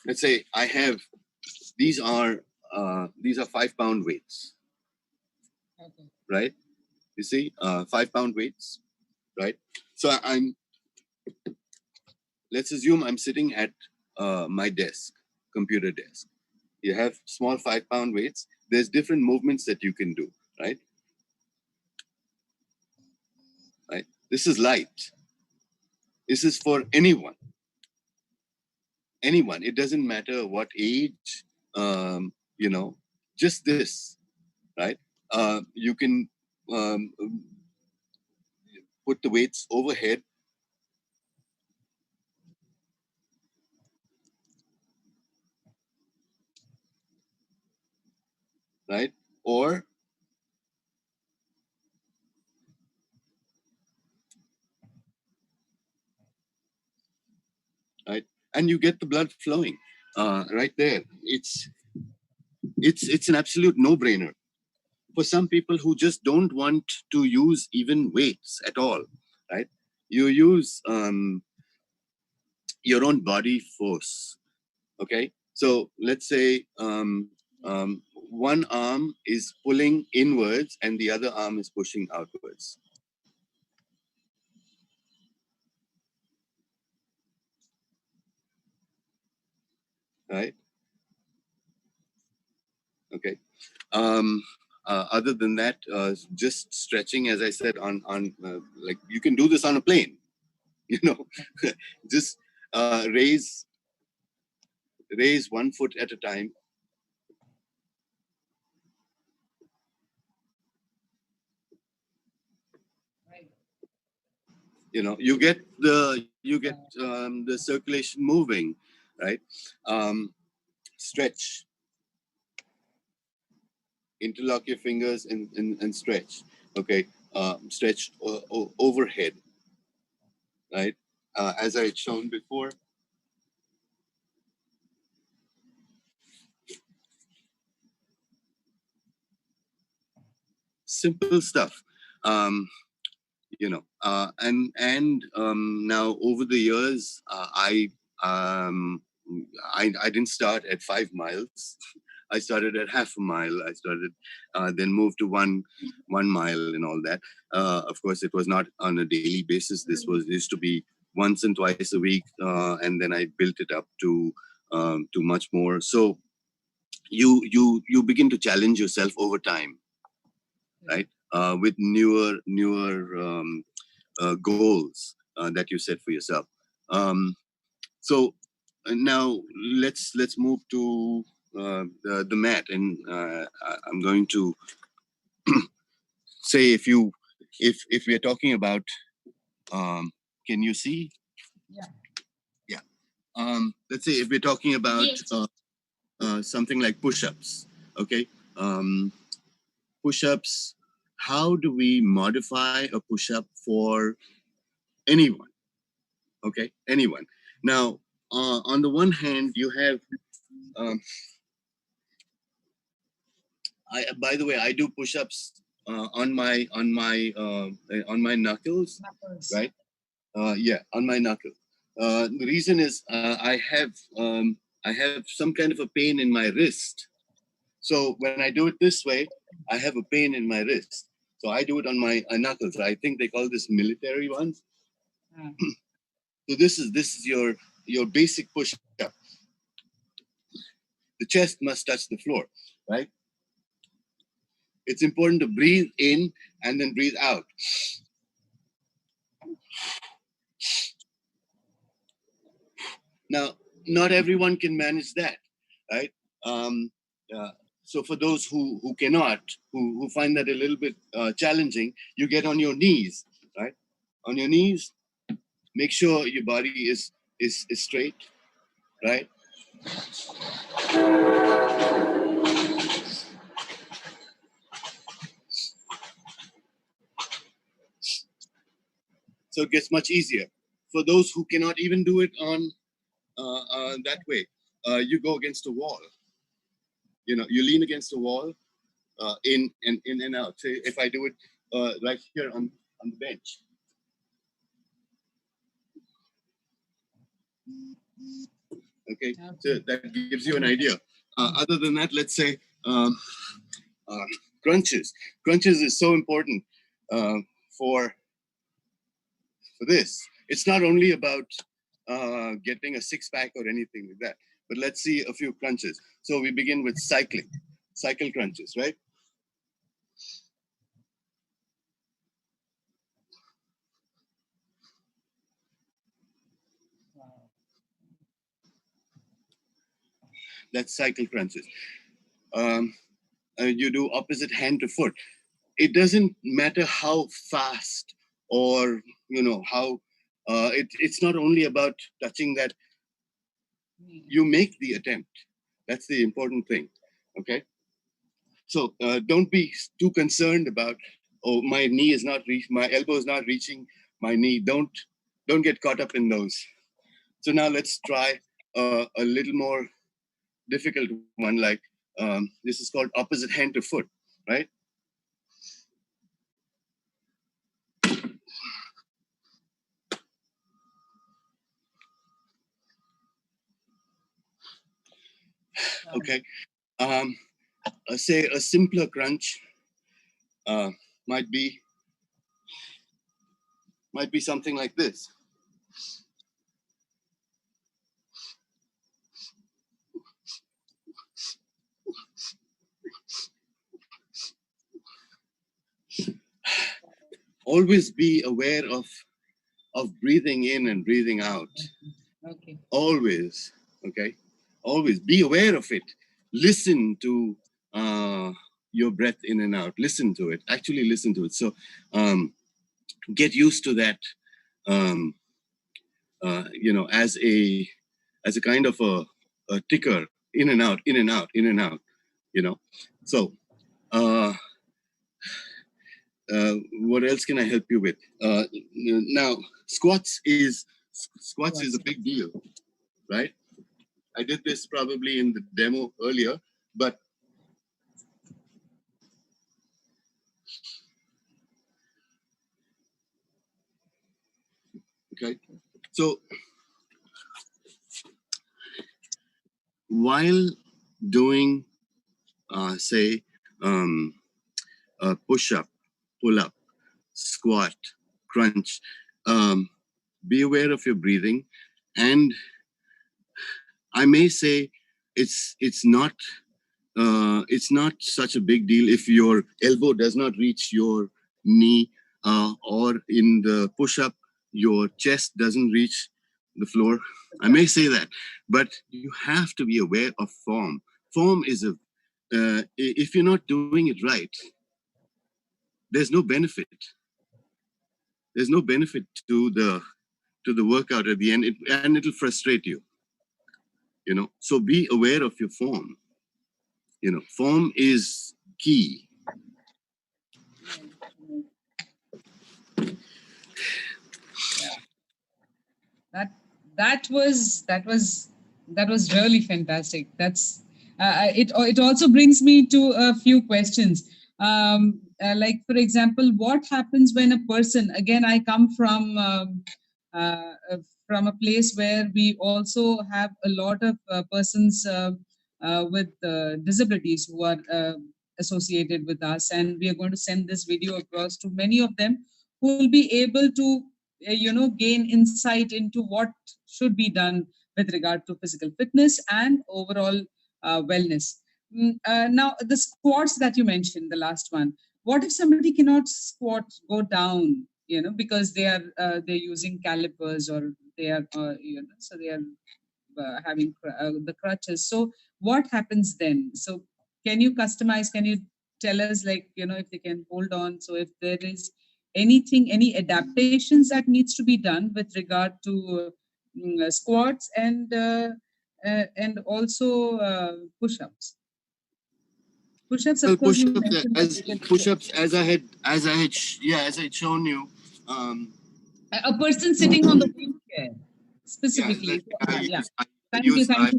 S3: Let's say I have, these are 5-pound weights,
S1: Okay.
S3: right? You see, 5-pound weights, right? So let's assume I'm sitting at my desk, computer desk. You have small 5-pound weights. There's different movements that you can do, right? Right. This is light. This is for anyone. Anyone. It doesn't matter what age. You know, just this, right? You can um, put the weights overhead. Right? Or right, and you get the blood flowing right there. It's an absolute no-brainer for some people who just don't want to use even weights at all, right? You use your own body force. Okay, so let's say one arm is pulling inwards and the other arm is pushing outwards. Right? Okay. Other than that, just stretching, as I said, on like you can do this on a plane, you know, just raise 1 foot at a time. You know, you get the circulation moving, right? Stretch. Interlock your fingers and stretch. Okay, stretch overhead, right? As I had shown before. Simple stuff. You know, and now over the years, I didn't start at 5 miles. I started at half a mile. I started, then moved to 1 mile and all that. Of course, it was not on a daily basis. This used to be once and twice a week, and then I built it up to much more. So you begin to challenge yourself over time, right? With newer goals that you set for yourself. So now let's move to the mat, and I'm going to say if we are talking about, can you see?
S1: Yeah.
S3: Yeah. Let's say if we're talking about
S2: Yes.
S3: something like push-ups, okay? Push-ups. How do we modify a push-up for anyone? Okay, anyone. Now, on the one hand, you have. By the way, I do push-ups on my knuckles, right? Yeah, on my knuckle. The reason is I have some kind of a pain in my wrist. So when I do it this way, I have a pain in my wrist. So I do it on my knuckles. I think they call this military ones. So this is your basic push-up. The chest must touch the floor, right? It's important to breathe in and then breathe out. Now, not everyone can manage that, right? So for those who cannot, who find that a little bit challenging, you get on your knees, right? On your knees, make sure your body is straight, right? So it gets much easier. For those who cannot even do it on that way, you go against a wall. You know, you lean against a wall, in and out. Say if I do it right here on the bench. Okay, so that gives you an idea. Other than that, let's say crunches. Crunches is so important for this. It's not only about getting a six-pack or anything like that, but let's see a few crunches. So we begin with cycling, cycle crunches, right? That's cycle crunches. You do opposite hand to foot. It doesn't matter how fast or how. It's not only about touching that. You make the attempt. That's the important thing. Okay. So don't be too concerned about, oh, my knee is not my elbow is not reaching my knee. Don't get caught up in those. So now let's try a little more difficult one, like this is called opposite hand to foot, right? Okay. Say a simpler crunch might be something like this. Always be aware of breathing in and breathing out.
S1: Okay.
S3: Always, okay? Always be aware of it. Listen to your breath in and out. Listen to it. Actually listen to it. So get used to that, as a kind of a ticker, in and out, in and out, in and out, So what else can I help you with? Now, squats is a big deal, right? I did this probably in the demo earlier, but okay. So while doing say push up, pull up, squat, crunch. Be aware of your breathing, and I may say it's not such a big deal if your elbow does not reach your knee, or in the push-up your chest doesn't reach the floor. I may say that, but you have to be aware of form. Form is if you're not doing it right, there's no benefit. There's no benefit to the workout at the end, and it'll frustrate you. So be aware of your form. Form is key.
S1: That was really fantastic. That's it also brings me to a few questions. Like, for example, what happens when a person, again, I come from a place where we also have a lot of persons with disabilities who are associated with us, and we are going to send this video across to many of them who will be able to gain insight into what should be done with regard to physical fitness and overall wellness. Now, the squats that you mentioned, the last one, what if somebody cannot squat, go down, because they're using calipers, or they are so they are having the crutches. So what happens then? So can you customize? Can you tell us, like, if they can hold on? So if there is anything, any adaptations that needs to be done with regard to squats and also push-ups. Push-ups, of course, you mentioned that you can
S3: Push-ups, as I had shown you.
S1: A person sitting on the wheelchair, specifically. Thank you so much.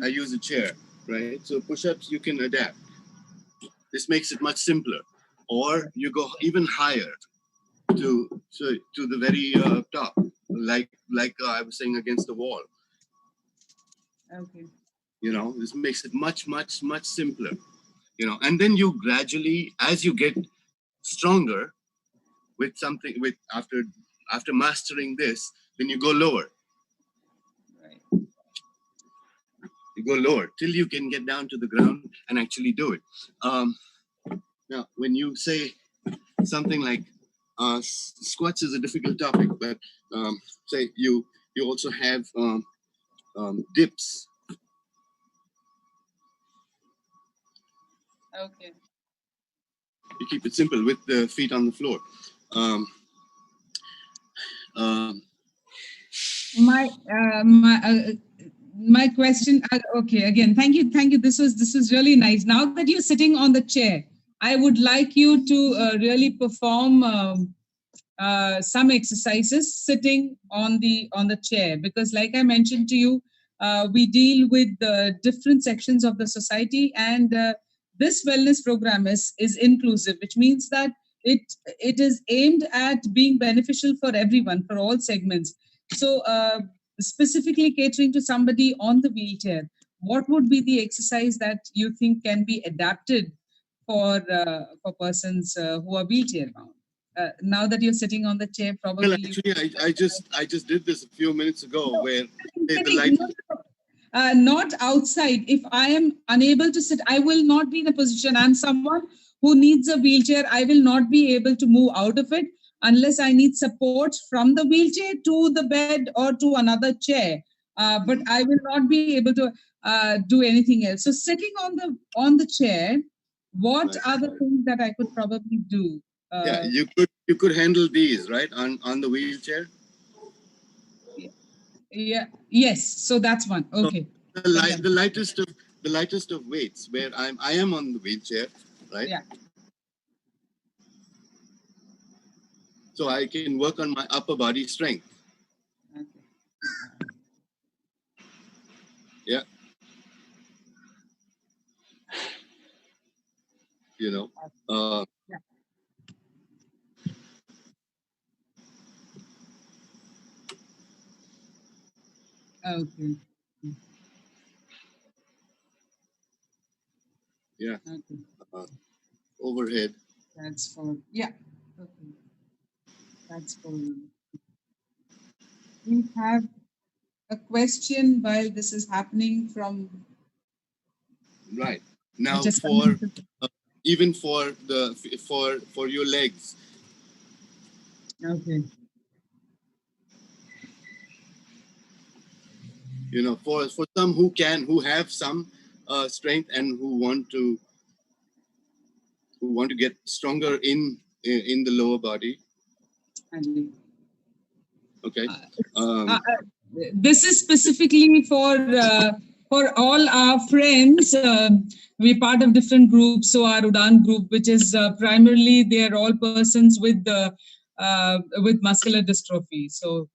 S3: I use a chair, right? So push-ups you can adapt. This makes it much simpler. Or you go even higher to the very top, like I was saying, against the wall.
S1: Okay.
S3: This makes it much simpler. And then you gradually, as you get stronger with something, after mastering this, then you go lower.
S1: Right.
S3: You go lower till you can get down to the ground and actually do it. Now, when you say something like squats is a difficult topic, but say you also have dips.
S1: Okay.
S3: You keep it simple with the feet on the floor.
S1: My question. Okay, again, thank you. This was really nice. Now that you're sitting on the chair, I would like you to really perform some exercises sitting on the chair, because, like I mentioned to you, we deal with different sections of the society, and this wellness program is inclusive, which means that it is aimed at being beneficial for everyone, for all segments. So specifically catering to somebody on the wheelchair, what would be the exercise that you think can be adapted for persons who are wheelchair bound? Now that you're sitting on the chair, probably.
S3: Well, actually, I just did this a few minutes ago, where the light.
S1: Not outside. If I am unable to sit, I will not be in a position. I'm someone who needs a wheelchair. I will not be able to move out of it unless I need support from the wheelchair to the bed or to another chair. But I will not be able to do anything else. So sitting on the chair, what are the things that I could probably do?
S3: Yeah, you could handle these, right, on the wheelchair.
S1: Yeah. Yes. So that's one. Okay.
S3: So the lightest of weights, where I am on the wheelchair, right?
S1: Yeah.
S3: So I can work on my upper body strength.
S1: Okay.
S3: Yeah.
S1: Yeah. Okay.
S3: Yeah.
S1: Okay.
S3: Overhead.
S1: That's for, yeah. Okay. That's for, we have a question while this is happening from.
S3: Right. Now
S1: Just
S3: for even for the for your legs.
S1: Okay.
S3: You know, for some who have some strength and who want to get stronger in the lower body. Okay.
S1: This is specifically for all our friends. We're part of different groups. So our Udan group, which is primarily they're all persons with muscular dystrophy. So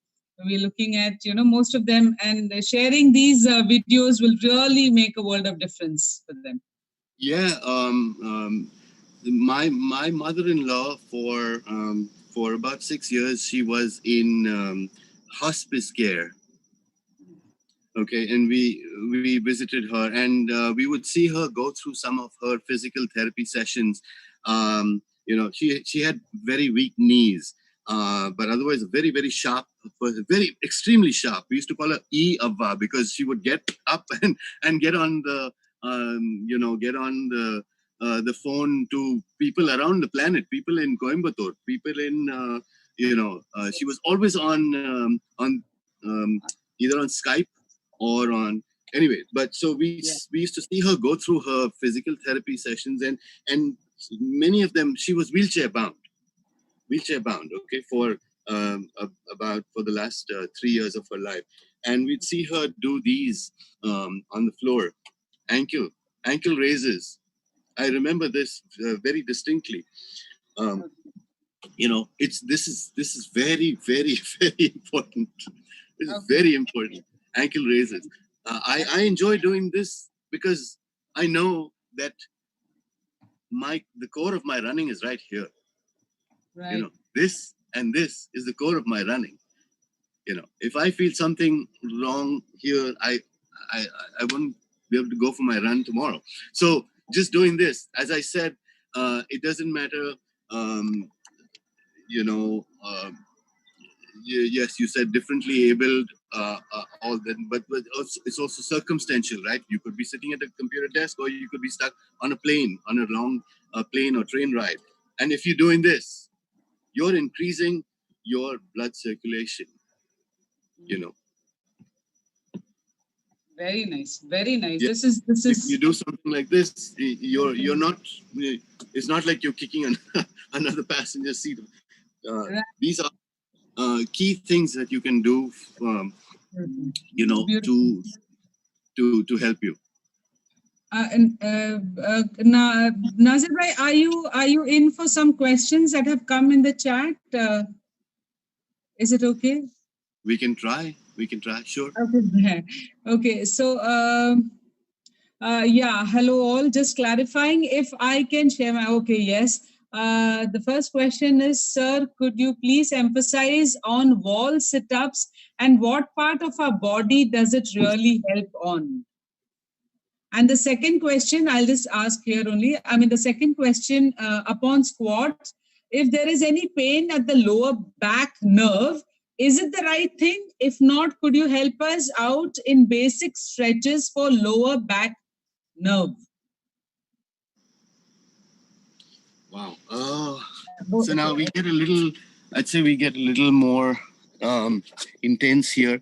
S1: we're looking at most of them, and sharing these videos will really make a world of difference for them.
S3: Yeah. My mother-in-law for about 6 years she was in hospice care. Okay, and we visited her, and we would see her go through some of her physical therapy sessions. She had very weak knees, but otherwise very sharp, very extremely sharp. We used to call her E Avva because she would get up and get on the the phone to people around the planet, people in Coimbatore, people in she was always on either on Skype or on anyway. But so we used to see her go through her physical therapy sessions, and many of them she was wheelchair bound. Okay, for about for the last 3 years of her life, and we'd see her do these on the floor, ankle raises. I remember this very distinctly. This is very very important. This is very important. Ankle raises. I enjoy doing this because I know that the core of my running is right here.
S1: Right.
S3: This and this is the core of my running. If I feel something wrong here, I wouldn't be able to go for my run tomorrow. So just doing this, as I said, it doesn't matter. Yes, you said differently abled, all that, but it's also circumstantial, right? You could be sitting at a computer desk, or you could be stuck on a plane, on a long plane or train ride. And if you're doing this, you're increasing your blood circulation.
S1: Very nice, very nice.
S3: Yeah.
S1: This is.
S3: If you do something like this, you're not. It's not like you're kicking another passenger seat. These are key things that you can do, to help you.
S1: Nasir bhai, are you in for some questions that have come in the chat? Is it okay?
S3: We can try. Sure.
S1: Okay. Okay. So, hello all. Just clarifying if I can share my. Okay. Yes. The first question is, sir, could you please emphasize on wall sit-ups and what part of our body does it really help on? And the second question, I'll just ask here only. The second question, upon squats, if there is any pain at the lower back nerve, is it the right thing? If not, could you help us out in basic stretches for lower back nerve?
S3: Wow. So now we get a little, I'd say we get a little more intense here.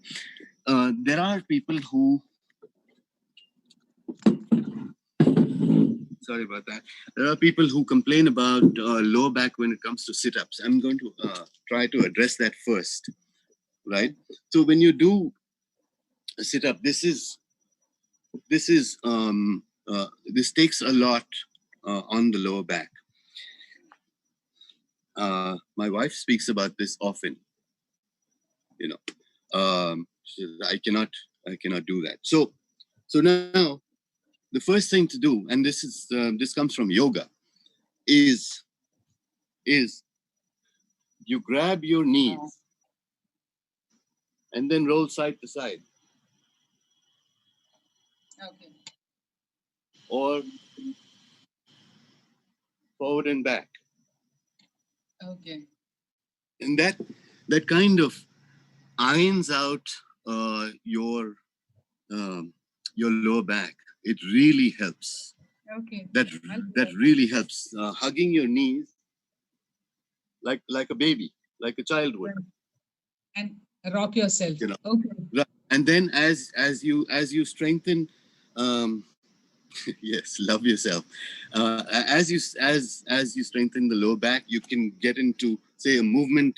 S3: There are people who, sorry about that. There are people who complain about lower back when it comes to sit-ups. I'm going to try to address that first, right? So when you do a sit-up, this takes a lot on the lower back. My wife speaks about this often. I cannot do that. So now the first thing to do, and this comes from yoga, is you grab your knees and then roll side to side.
S1: Okay.
S3: Or forward and back.
S1: Okay.
S3: And that kind of irons out your lower back. It really helps.
S1: Okay.
S3: That really helps. Hugging your knees like a baby, like a child would.
S1: And rock yourself.
S3: You know.
S1: Okay.
S3: And then as you strengthen, yes, love yourself. As you strengthen the lower back, you can get into, say, a movement,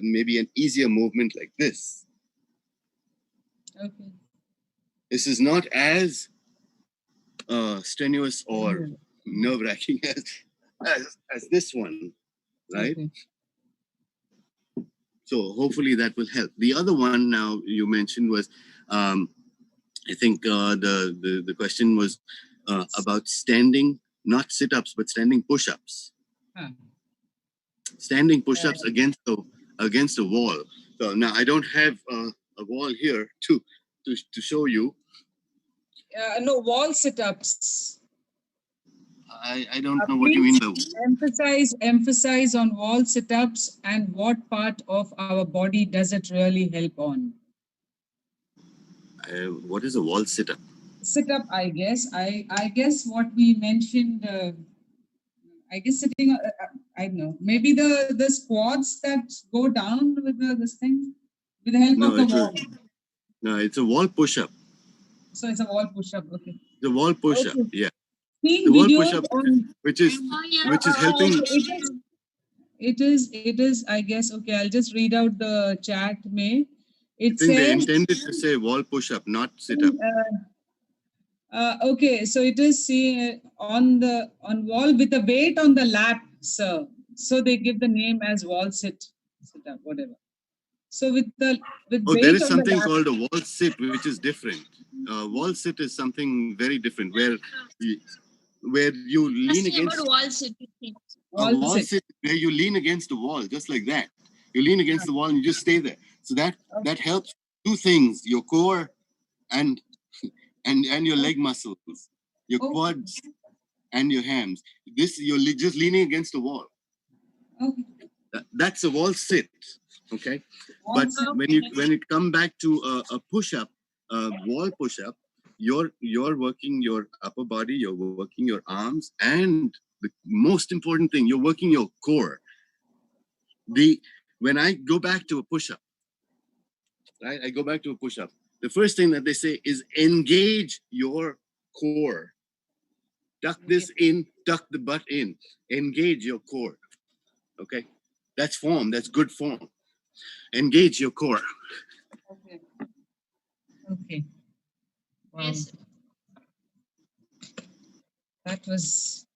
S3: maybe an easier movement like this.
S1: Okay.
S3: This is not as strenuous or nerve-wracking as this one, right?
S1: Okay.
S3: So hopefully that will help. The other one now you mentioned was, I think the question was about standing, not sit-ups, but standing push-ups.
S1: Huh.
S3: Standing push-ups against a wall. So now I don't have a wall here to show you.
S1: No, wall sit-ups.
S3: I don't know what you mean by
S1: emphasize on wall sit-ups, and what part of our body does it really help on?
S3: What is a wall sit-up?
S1: Sit-up, I guess. I guess what we mentioned. I guess sitting. I don't know. Maybe the squats that go down with this thing, with the help of the wall.
S3: No, it's a wall push-up.
S1: So it's a wall push-up. Okay.
S3: The wall push-up. Okay. Yeah.
S1: Seeing
S3: the wall
S1: videos
S3: push-up,
S1: on,
S3: which is helping.
S1: It is. I guess. Okay, I'll just read out the chat. It
S3: says they
S1: intended
S3: to say wall push-up, not sit-up.
S1: Okay, so it is on wall with a weight on the lap, sir. So they give the name as wall sit-up, whatever. So with weight
S3: there is something
S1: on the
S3: called a wall sit, which is different. Wall sit is something very different, where you lean against
S2: wall sit.
S3: Wall sit, where you lean against the wall, just like that. You lean against the wall and you just stay there. So that helps two things: your core and your leg muscles, your quads and your hams. This you're just leaning against the wall.
S1: Okay.
S3: That's a wall sit. Okay. But when you come back to a push-up, wall push-up, you're working your upper body, you're working your arms, and the most important thing, you're working your core. When I go back to a push-up, right? I go back to a push-up. The first thing that they say is engage your core. Tuck this in, tuck the butt in. Engage your core. Okay? That's form. That's good form. Engage your core.
S1: Okay. Okay. Wow.
S2: Yes.
S1: That was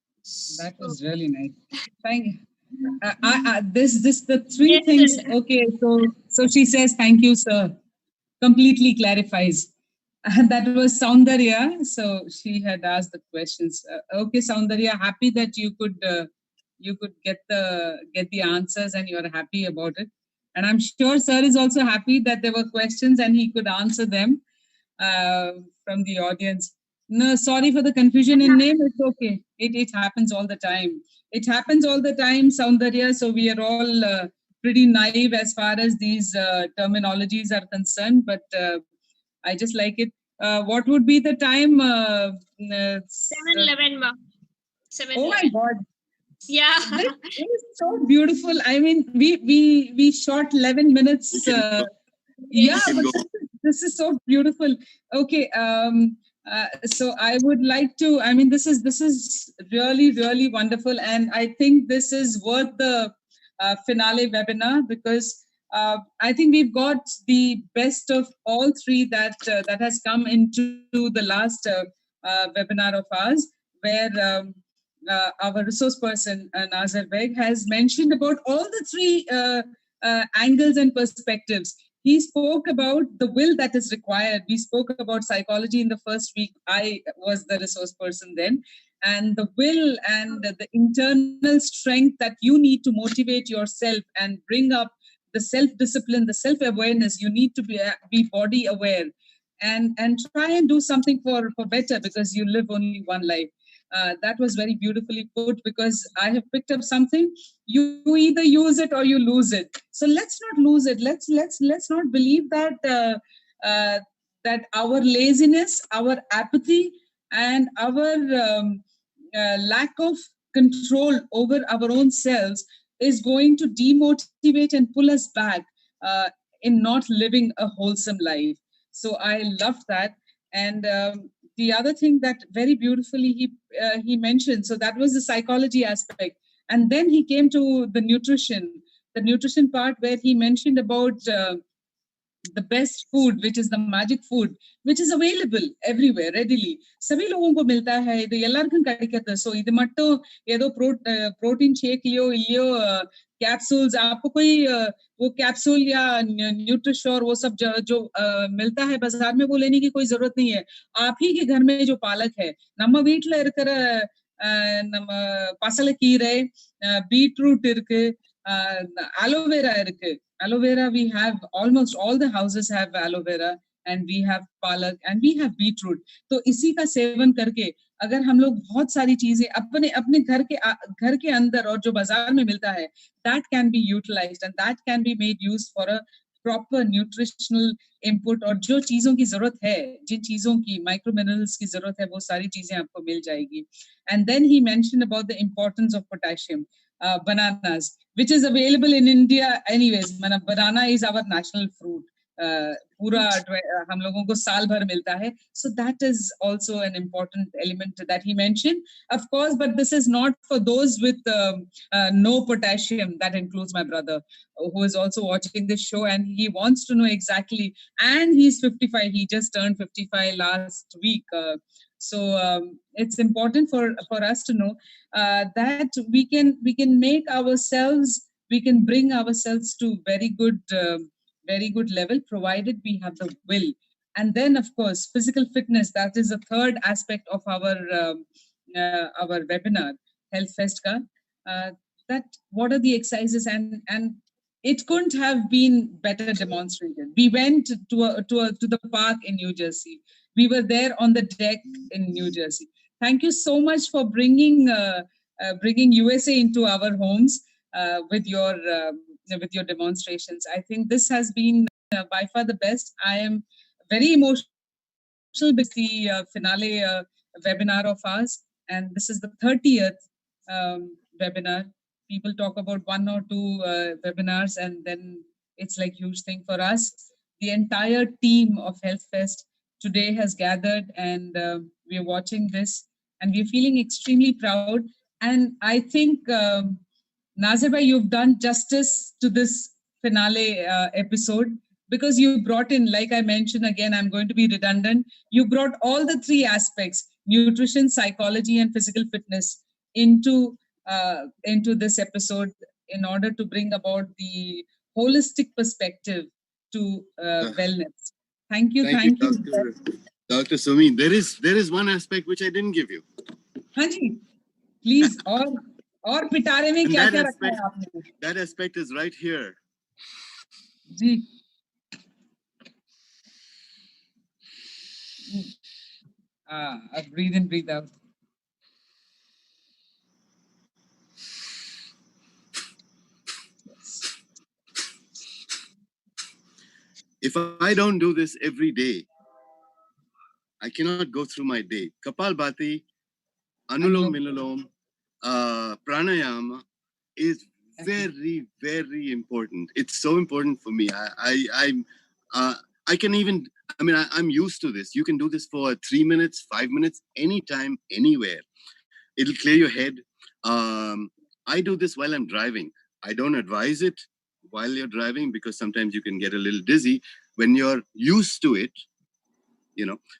S1: really nice. Thank you. The three things. Okay, so she says, thank you, sir. Completely clarifies. That was Soundarya. So she had asked the questions. Okay, Soundarya, happy that you could get the answers and you're happy about it. And I'm sure sir is also happy that there were questions and he could answer them from the audience. No, sorry for the confusion in name. It's okay. It happens all the time. It happens all the time, Soundarya. So we are all pretty naive as far as these terminologies are concerned. But I just like it. What would be the time?
S2: 7:11.
S1: Oh my God!
S2: Yeah,
S1: this is so beautiful. I mean, we shot 11 minutes. Yeah, but this is so beautiful. Okay. So I would like to. I mean, this is really, really wonderful, and I think this is worth the finale webinar, because I think we've got the best of all three that has come into the last webinar of ours, where our resource person Nasser Beg has mentioned about all the three angles and perspectives. He spoke about the will that is required. We spoke about psychology in the first week. I was the resource person then. And the will and the internal strength that you need to motivate yourself and bring up the self-discipline, the self-awareness. You need to be body aware and try and do something for better, because you live only one life. That was very beautifully put, because I have picked up something. You either use it or you lose it. So let's not lose it. Let's not believe that that our laziness, our apathy, and our lack of control over our own selves is going to demotivate and pull us back uh, in not living a wholesome life. So I loved that. And the other thing that very beautifully he mentioned, so that was the psychology aspect, and then he came to the nutrition part, where he mentioned about the best food, which is the magic food, which is available everywhere readily. सभी लोगों को मिलता है, இது எல்லாருக்கும் கிடைக்கிறது. So இது மட்டும் ஏதோ प्रोटीन शेक लियो लियो कैप्सूल्स, आपको कोई वो कैप्सूल या न्यूट्रिशोर वो सब जो मिलता है बाजार में, वो लेने की कोई जरूरत नहीं है. आप ही के घर में जो पालक है, நம்ம வீட்ல இருக்கிற நம்ம பசலைக்கீரை, பீட்ரூட் இருக்கு, அலோவேரா இருக்கு. Aloe vera, we have almost all the houses have aloe vera, and we have palak, and we have beetroot. तो इसी का सेवन करके अगर हम लोग बहुत सारी चीजें अपने अपने घर के अंदर और जो बाजार में मिलता है, that can be utilized and that can be made use for a proper nutritional input. और जो चीजों की जरूरत है, जिन चीजों की माइक्रो मिनरल्स की जरूरत है, वो सारी चीजें आपको मिल जाएगी. And then he mentioned about the importance of potassium. Bananas, which is available in India anyways. Banana is our national fruit. पूरा हम लोगों को साल भर मिलता है. So that is also an important element that he mentioned, of course, but this is not for those with no potassium. That includes my brother, who is also watching this show, and he wants to know exactly, and he's 55, he just turned 55 last week. It's important for us to know that we can make ourselves, we can bring ourselves to very good level, provided we have the will. And then, of course, physical fitness, that is the third aspect of our webinar, Health Fest ka. That what are the exercises, and it couldn't have been better demonstrated. We went to the park in New Jersey. We were there on the deck in New Jersey. Thank you so much for bringing USA into our homes with your demonstrations. I think this has been by far the best. I am very emotional because the finale webinar of ours, and this is the 30th webinar. People talk about one or two webinars, and then it's like huge thing for us. The entire team of Health Fest today has gathered, and we are watching this, and we're feeling extremely proud. And I think, Nasser bhai, you've done justice to this finale episode, because you brought in, like I mentioned again, I'm going to be redundant, you brought all the three aspects, nutrition, psychology, and physical fitness, into this episode in order to bring about the holistic perspective to wellness. Thank you.
S3: Dr. Sumi. There is one aspect which I didn't give you.
S1: Hanji, please. और पिटारे में क्या क्या रखा है आपने?
S3: That aspect is right here.
S1: Ji. Breathe in, breathe out.
S3: If I don't do this every day, I cannot go through my day. Kapalbhati, Anulom Vinulom, Pranayama is very, very important. It's so important for me. I can even, I'm used to this. You can do this for 3 minutes, 5 minutes, anytime, anywhere. It'll clear your head. I do this while I'm driving. I don't advise it while you're driving, because sometimes you can get a little dizzy. When you're used to it,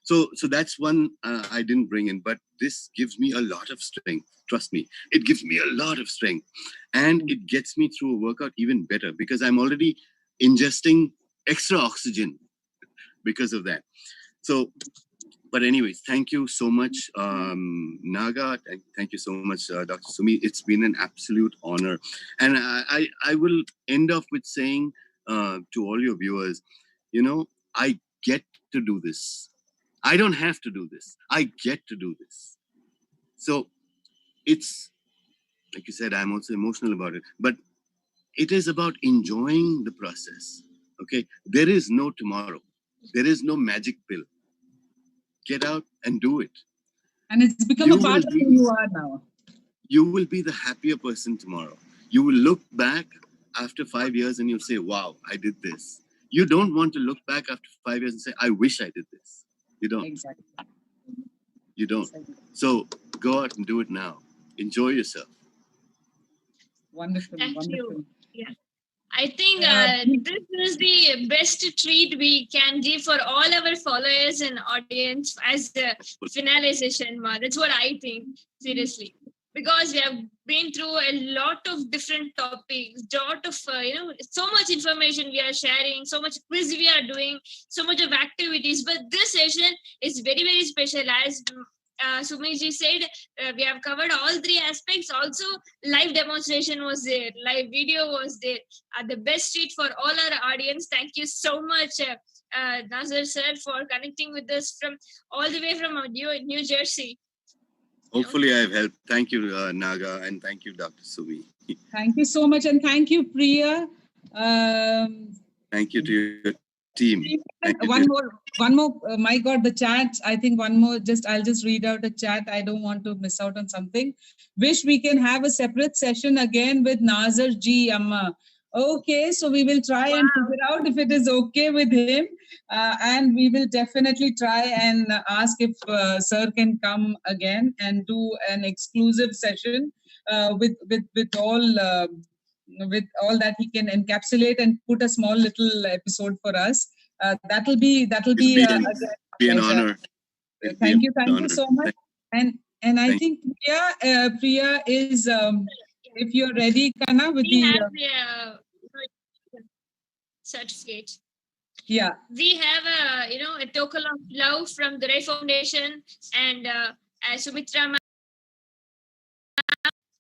S3: so that's one I didn't bring in, but this gives me a lot of strength. Trust me, it gives me a lot of strength, and it gets me through a workout even better, because I'm already ingesting extra oxygen because of that. So, but anyways, thank you so much, Naga. Thank you so much, Dr. Sumi. It's been an absolute honor. And I will end off with saying to all your viewers, I get to do this. I don't have to do this. I get to do this. So it's, like you said, I'm also emotional about it, but it is about enjoying the process. Okay. There is no tomorrow. There is no magic pill. Get out and do it.
S1: And it's become
S3: You
S1: a part
S3: will
S1: of
S3: be,
S1: who you are now.
S3: you will be the happier person tomorrow. You will look back after 5 years and you'll say, wow, I did this. You don't want to look back after 5 years and say, I wish I did this. You don't.
S1: Exactly.
S3: You don't.
S1: Exactly.
S3: So go out and do it now. Enjoy yourself.
S1: Wonderful.
S2: Thank
S1: Wonderful.
S2: you. Yeah. I think this is the best treat we can give for all our followers and audience as the finale session. That's what I think, seriously. Because we have been through a lot of different topics, lot of, so much information we are sharing, so much quiz we are doing, so much of activities. But this session is very, very special. As Sumiji said, we have covered all three aspects. Also, live demonstration was there, live video was there. The best treat for all our audience. Thank you so much, Nasser sir, for connecting with us from all the way from New Jersey.
S3: Hopefully I've helped. Thank you, Naga, and thank you, Dr. Sumi.
S1: Thank you so much. And thank you, Priya.
S3: Thank you to your team.
S1: One more. My God, the chat. I think one more. I'll just read out the chat. I don't want to miss out on something. Wish we can have a separate session again with Nasser Ji Amma. Okay, so we will try and figure out if it is okay with him, and we will definitely try and ask if Sir can come again and do an exclusive session with all that he can encapsulate and put a small little episode for us. That'll be
S3: an honor.
S1: Thank you so much. And I think Priya is if you're ready, Kana, with
S2: we have the certificate.
S1: Yeah,
S2: we have a token of love from the Ray Foundation and Sumitra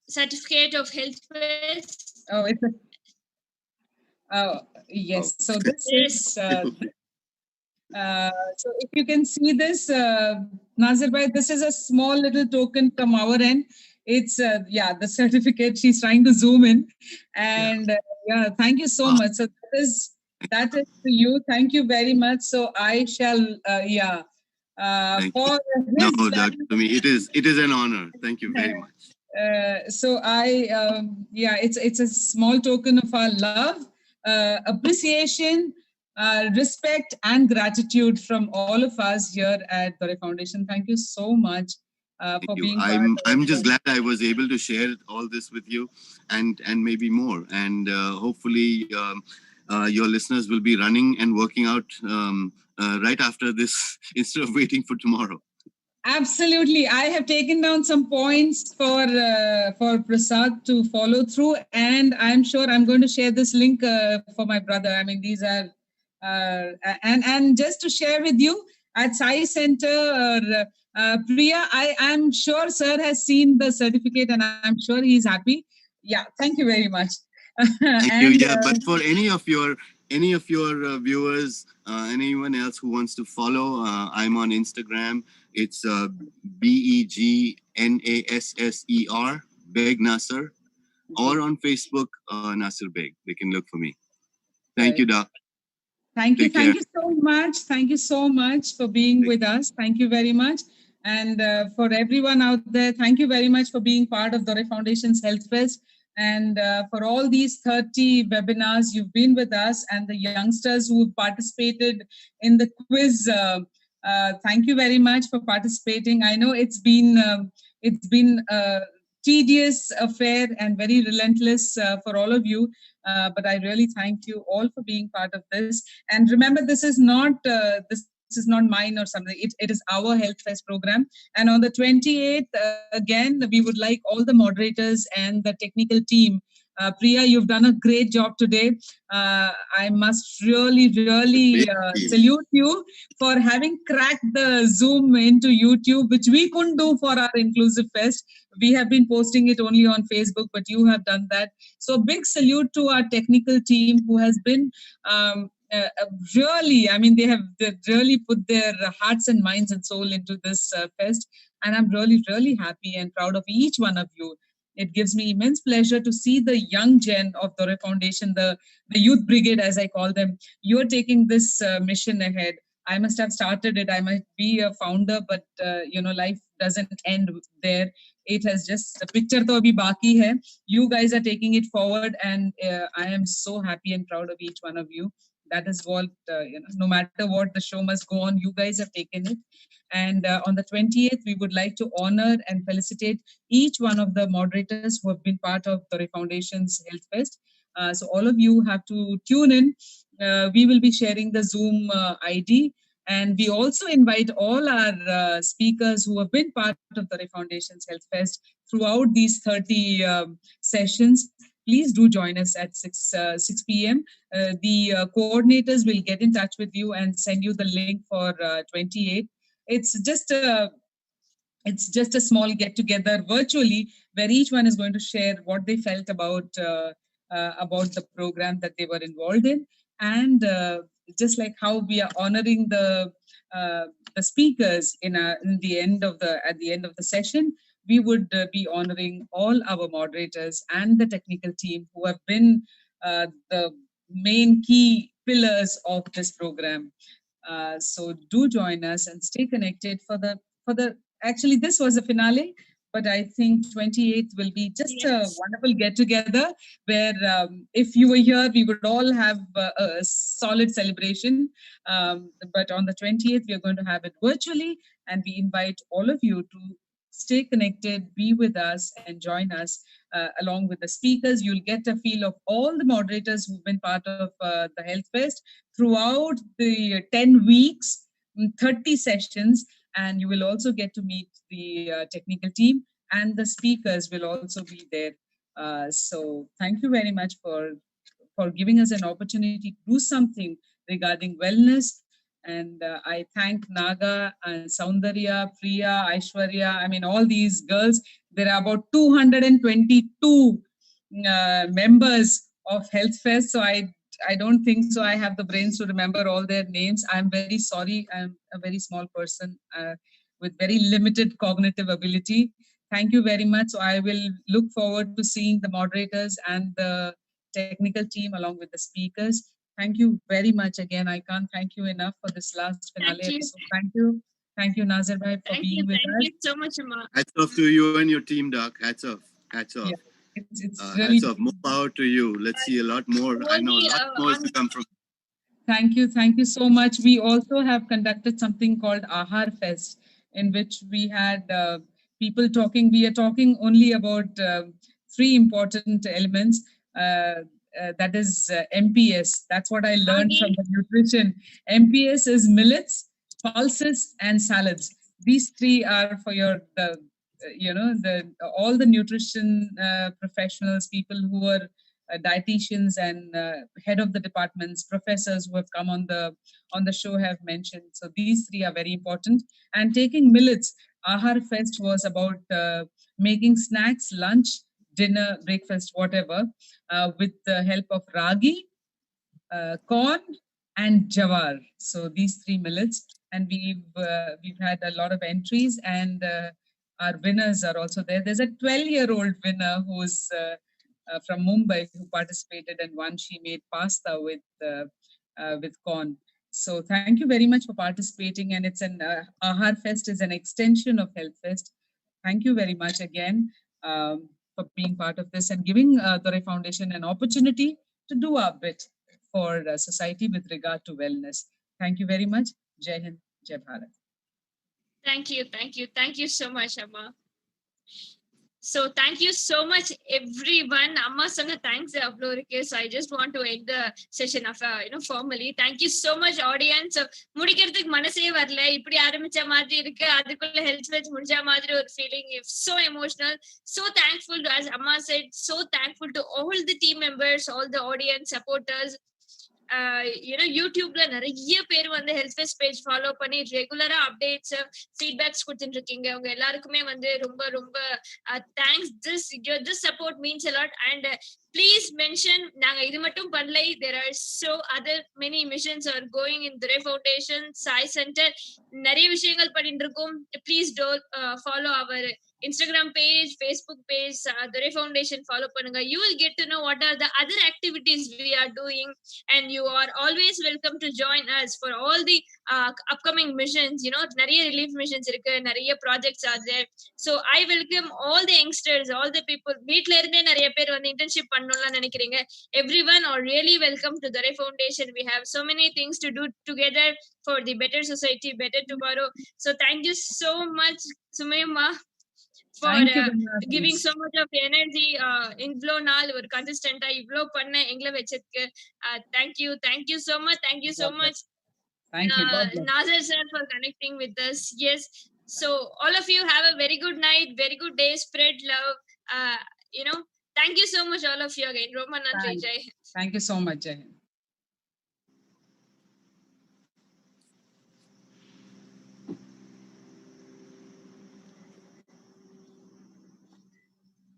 S2: certificate of health fest.
S1: Oh, it's yes. So this is so if you can see this, Nazir bhai, this is a small little token from our end. It's the certificate. She's trying to zoom in, and thank you so much. So that is to you. Thank you very much. So I shall for
S3: Dr. Sumi, it is an honor. Thank you very much.
S1: So it's a small token of our love, appreciation, respect, and gratitude from all of us here at Dore Foundation. Thank you so much for being part.
S3: I'm just glad I was able to share all this with you, and maybe more. And hopefully, your listeners will be running and working out right after this instead of waiting for tomorrow.
S1: Absolutely. I have taken down some points for Prasad to follow through, and I'm sure I'm going to share this link for my brother. I mean, these are and just to share with you at Sai Center, Priya, I'm sure Sir has seen the certificate, and I'm sure he's happy. Yeah, thank you very much.
S3: Thank you. Yeah, but for any of your viewers, anyone else who wants to follow, I'm on Instagram. It's BEGNASSER, Beg Nasser, or on Facebook, Nasser Beg. They can look for me. Thank you, Doc.
S1: Thank you so much. Thank you so much for being with us. Thank you very much. And for everyone out there, thank you very much for being part of Dore Foundation's Health Fest. And for all these 30 webinars, you've been with us, and the youngsters who participated in the quiz. Thank you very much for participating. I know it's been a tedious affair and very relentless for all of you, but I really thank you all for being part of this. And remember, this is not mine or something. It is our Health Fest program. And on the 28th, again, we would like all the moderators and the technical team. Priya, you've done a great job today. I must really salute you for having cracked the Zoom into YouTube, which we couldn't do for our Inclusive Fest. We have been posting it only on Facebook, but you have done that. So big salute to our technical team who has been really, I mean, they really put their hearts and minds and soul into this fest, and I'm really, really happy and proud of each one of you. It gives me immense pleasure to see the young gen of Dore Foundation, the youth brigade, as I call them. You're taking this mission ahead. I must have started it. I might be a founder, but life doesn't end there. It has just the picture to abhi baki hai. You guys are taking it forward, and I am so happy and proud of each one of you. That is what no matter what, the show must go on. You guys have taken it, and on the 28th we would like to honor and felicitate each one of the moderators who have been part of Dore Foundation's Health Fest. So all of you have to tune in. We will be sharing the Zoom ID, and we also invite all our speakers who have been part of Dore Foundation's Health Fest throughout these 30 sessions. Please do join us at 6 p.m. The coordinators will get in touch with you and send you the link for 28. It's just a small get together virtually where each one is going to share what they felt about the program that they were involved in, and just like how we are honoring the speakers in the end of the at the end of the session, we would be honoring all our moderators and the technical team who have been the main key pillars of this program. So do join us and stay connected for the actually this was a finale, but I think 28th will be just a wonderful get together where if you were here we would all have a solid celebration, but on the 20th we are going to have it virtually, and we invite all of you to stay connected, be with us, and join us along with the speakers. You'll get a feel of all the moderators who've been part of the Health Fest throughout the 10 weeks, 30 sessions, and you will also get to meet the technical team, and the speakers will also be there. So thank you very much for giving us an opportunity to do something regarding wellness. And I thank Naga and Saundarya, Priya, Aishwarya, I mean, all these girls. There are about 222 members of Health Fest. So I don't think so I have the brains to remember all their names. I'm very sorry. I'm a very small person with very limited cognitive ability. Thank you very much. So I will look forward to seeing the moderators and the technical team along with the speakers. Thank you very much again. I can't thank you enough for this last finale episode. Thank you. Thank you, Nasser bhai, for being with us.
S2: Thank you so much, Amma.
S3: Hats off to you and your team, Doc. Hats off. Hats off.
S1: Yeah, it's really
S3: hats off. More power to you. Let's see a lot more. I know a lot more to come from.
S1: Thank you so much. We also have conducted something called Ahar Fest, in which we had people talking. We are talking only about three important elements. That is MPS. That's what I learned from the nutrition. MPS is millets, pulses, and salads. These three are for your all the nutrition professionals, people who are dietitians and head of the departments, professors who have come on the show have mentioned. So these three are very important. And taking millets, Ahar Fest was about making snacks, lunch, dinner, breakfast, whatever, with the help of ragi, corn, and jawar. So these three millets, and we've had a lot of entries, and our winners are also there. There's a 12-year-old winner who's from Mumbai who participated and won. She made pasta with corn. So thank you very much for participating. And it's an Ahar Fest is an extension of Health Fest. Thank you very much again for being part of this and giving Dore Foundation an opportunity to do our bit for society with regard to wellness. Thank you very much. Jai Hind, Jai Bharat.
S2: Thank you so much, Amma. So thank you so much, everyone. Amma sana thanks avlo. So I just want to end the session of formally. Thank you so much, audience. Mudikkiradhukku manase varala ipdi aarambicha maadhiri irukku adukulla health fest mudija maadhiri or feeling. It's so emotional, so thankful to, as Amma said, so thankful to all the team members, all the audience supporters. யூடியூப்ல நிறைய பேர் வந்து health fest page follow பண்ணி ரெகுலரா updates feedbacks கொடுத்துட்டு இருக்கீங்க. உங்க எல்லாருக்குமே வந்து ரொம்ப ரொம்ப thanks. This support means a lot. And please mention naanga idu mattum pannalai. There are so other many missions are going in Durai Foundation Sai Center. Nariya விஷயங்கள் பண்ணிட்டு இருக்கோம். Please do follow our Instagram page, Facebook page, Durai Foundation follow பண்ணுங்க. You will get to know what are the other activities we are doing, and you are always welcome to join us for all the upcoming missions. You know, nariya relief missions irukku, nariya projects are there. So I welcome all the youngsters, all the people. வீட்ல இருந்தே நிறைய பேர் வந்து internship பண்ணணும்னு நினைக்கிறீங்க. Everyone are really welcome to Durai Foundation. We have so many things to do together for the better society, better tomorrow. So thank you so much, Sumayma, for
S1: Thank you, Bhavya.
S2: giving so much of energy. இவ்ளோ நாள் ஒரு கன்சிஸ்டன்டா இவ்ளோ பண்ண எங்களை வச்சதுக்கு thank you so much. Thank you so
S1: God
S2: much,
S1: bless. Thank you. God bless.
S2: Nasser sir, for connecting with us. Yes. So all of you have a very good night, very good day. Spread love. You know, thank you so much, all of you again. Roma Nandri. Jai Hind.
S1: Thank you so much, Jai Hind.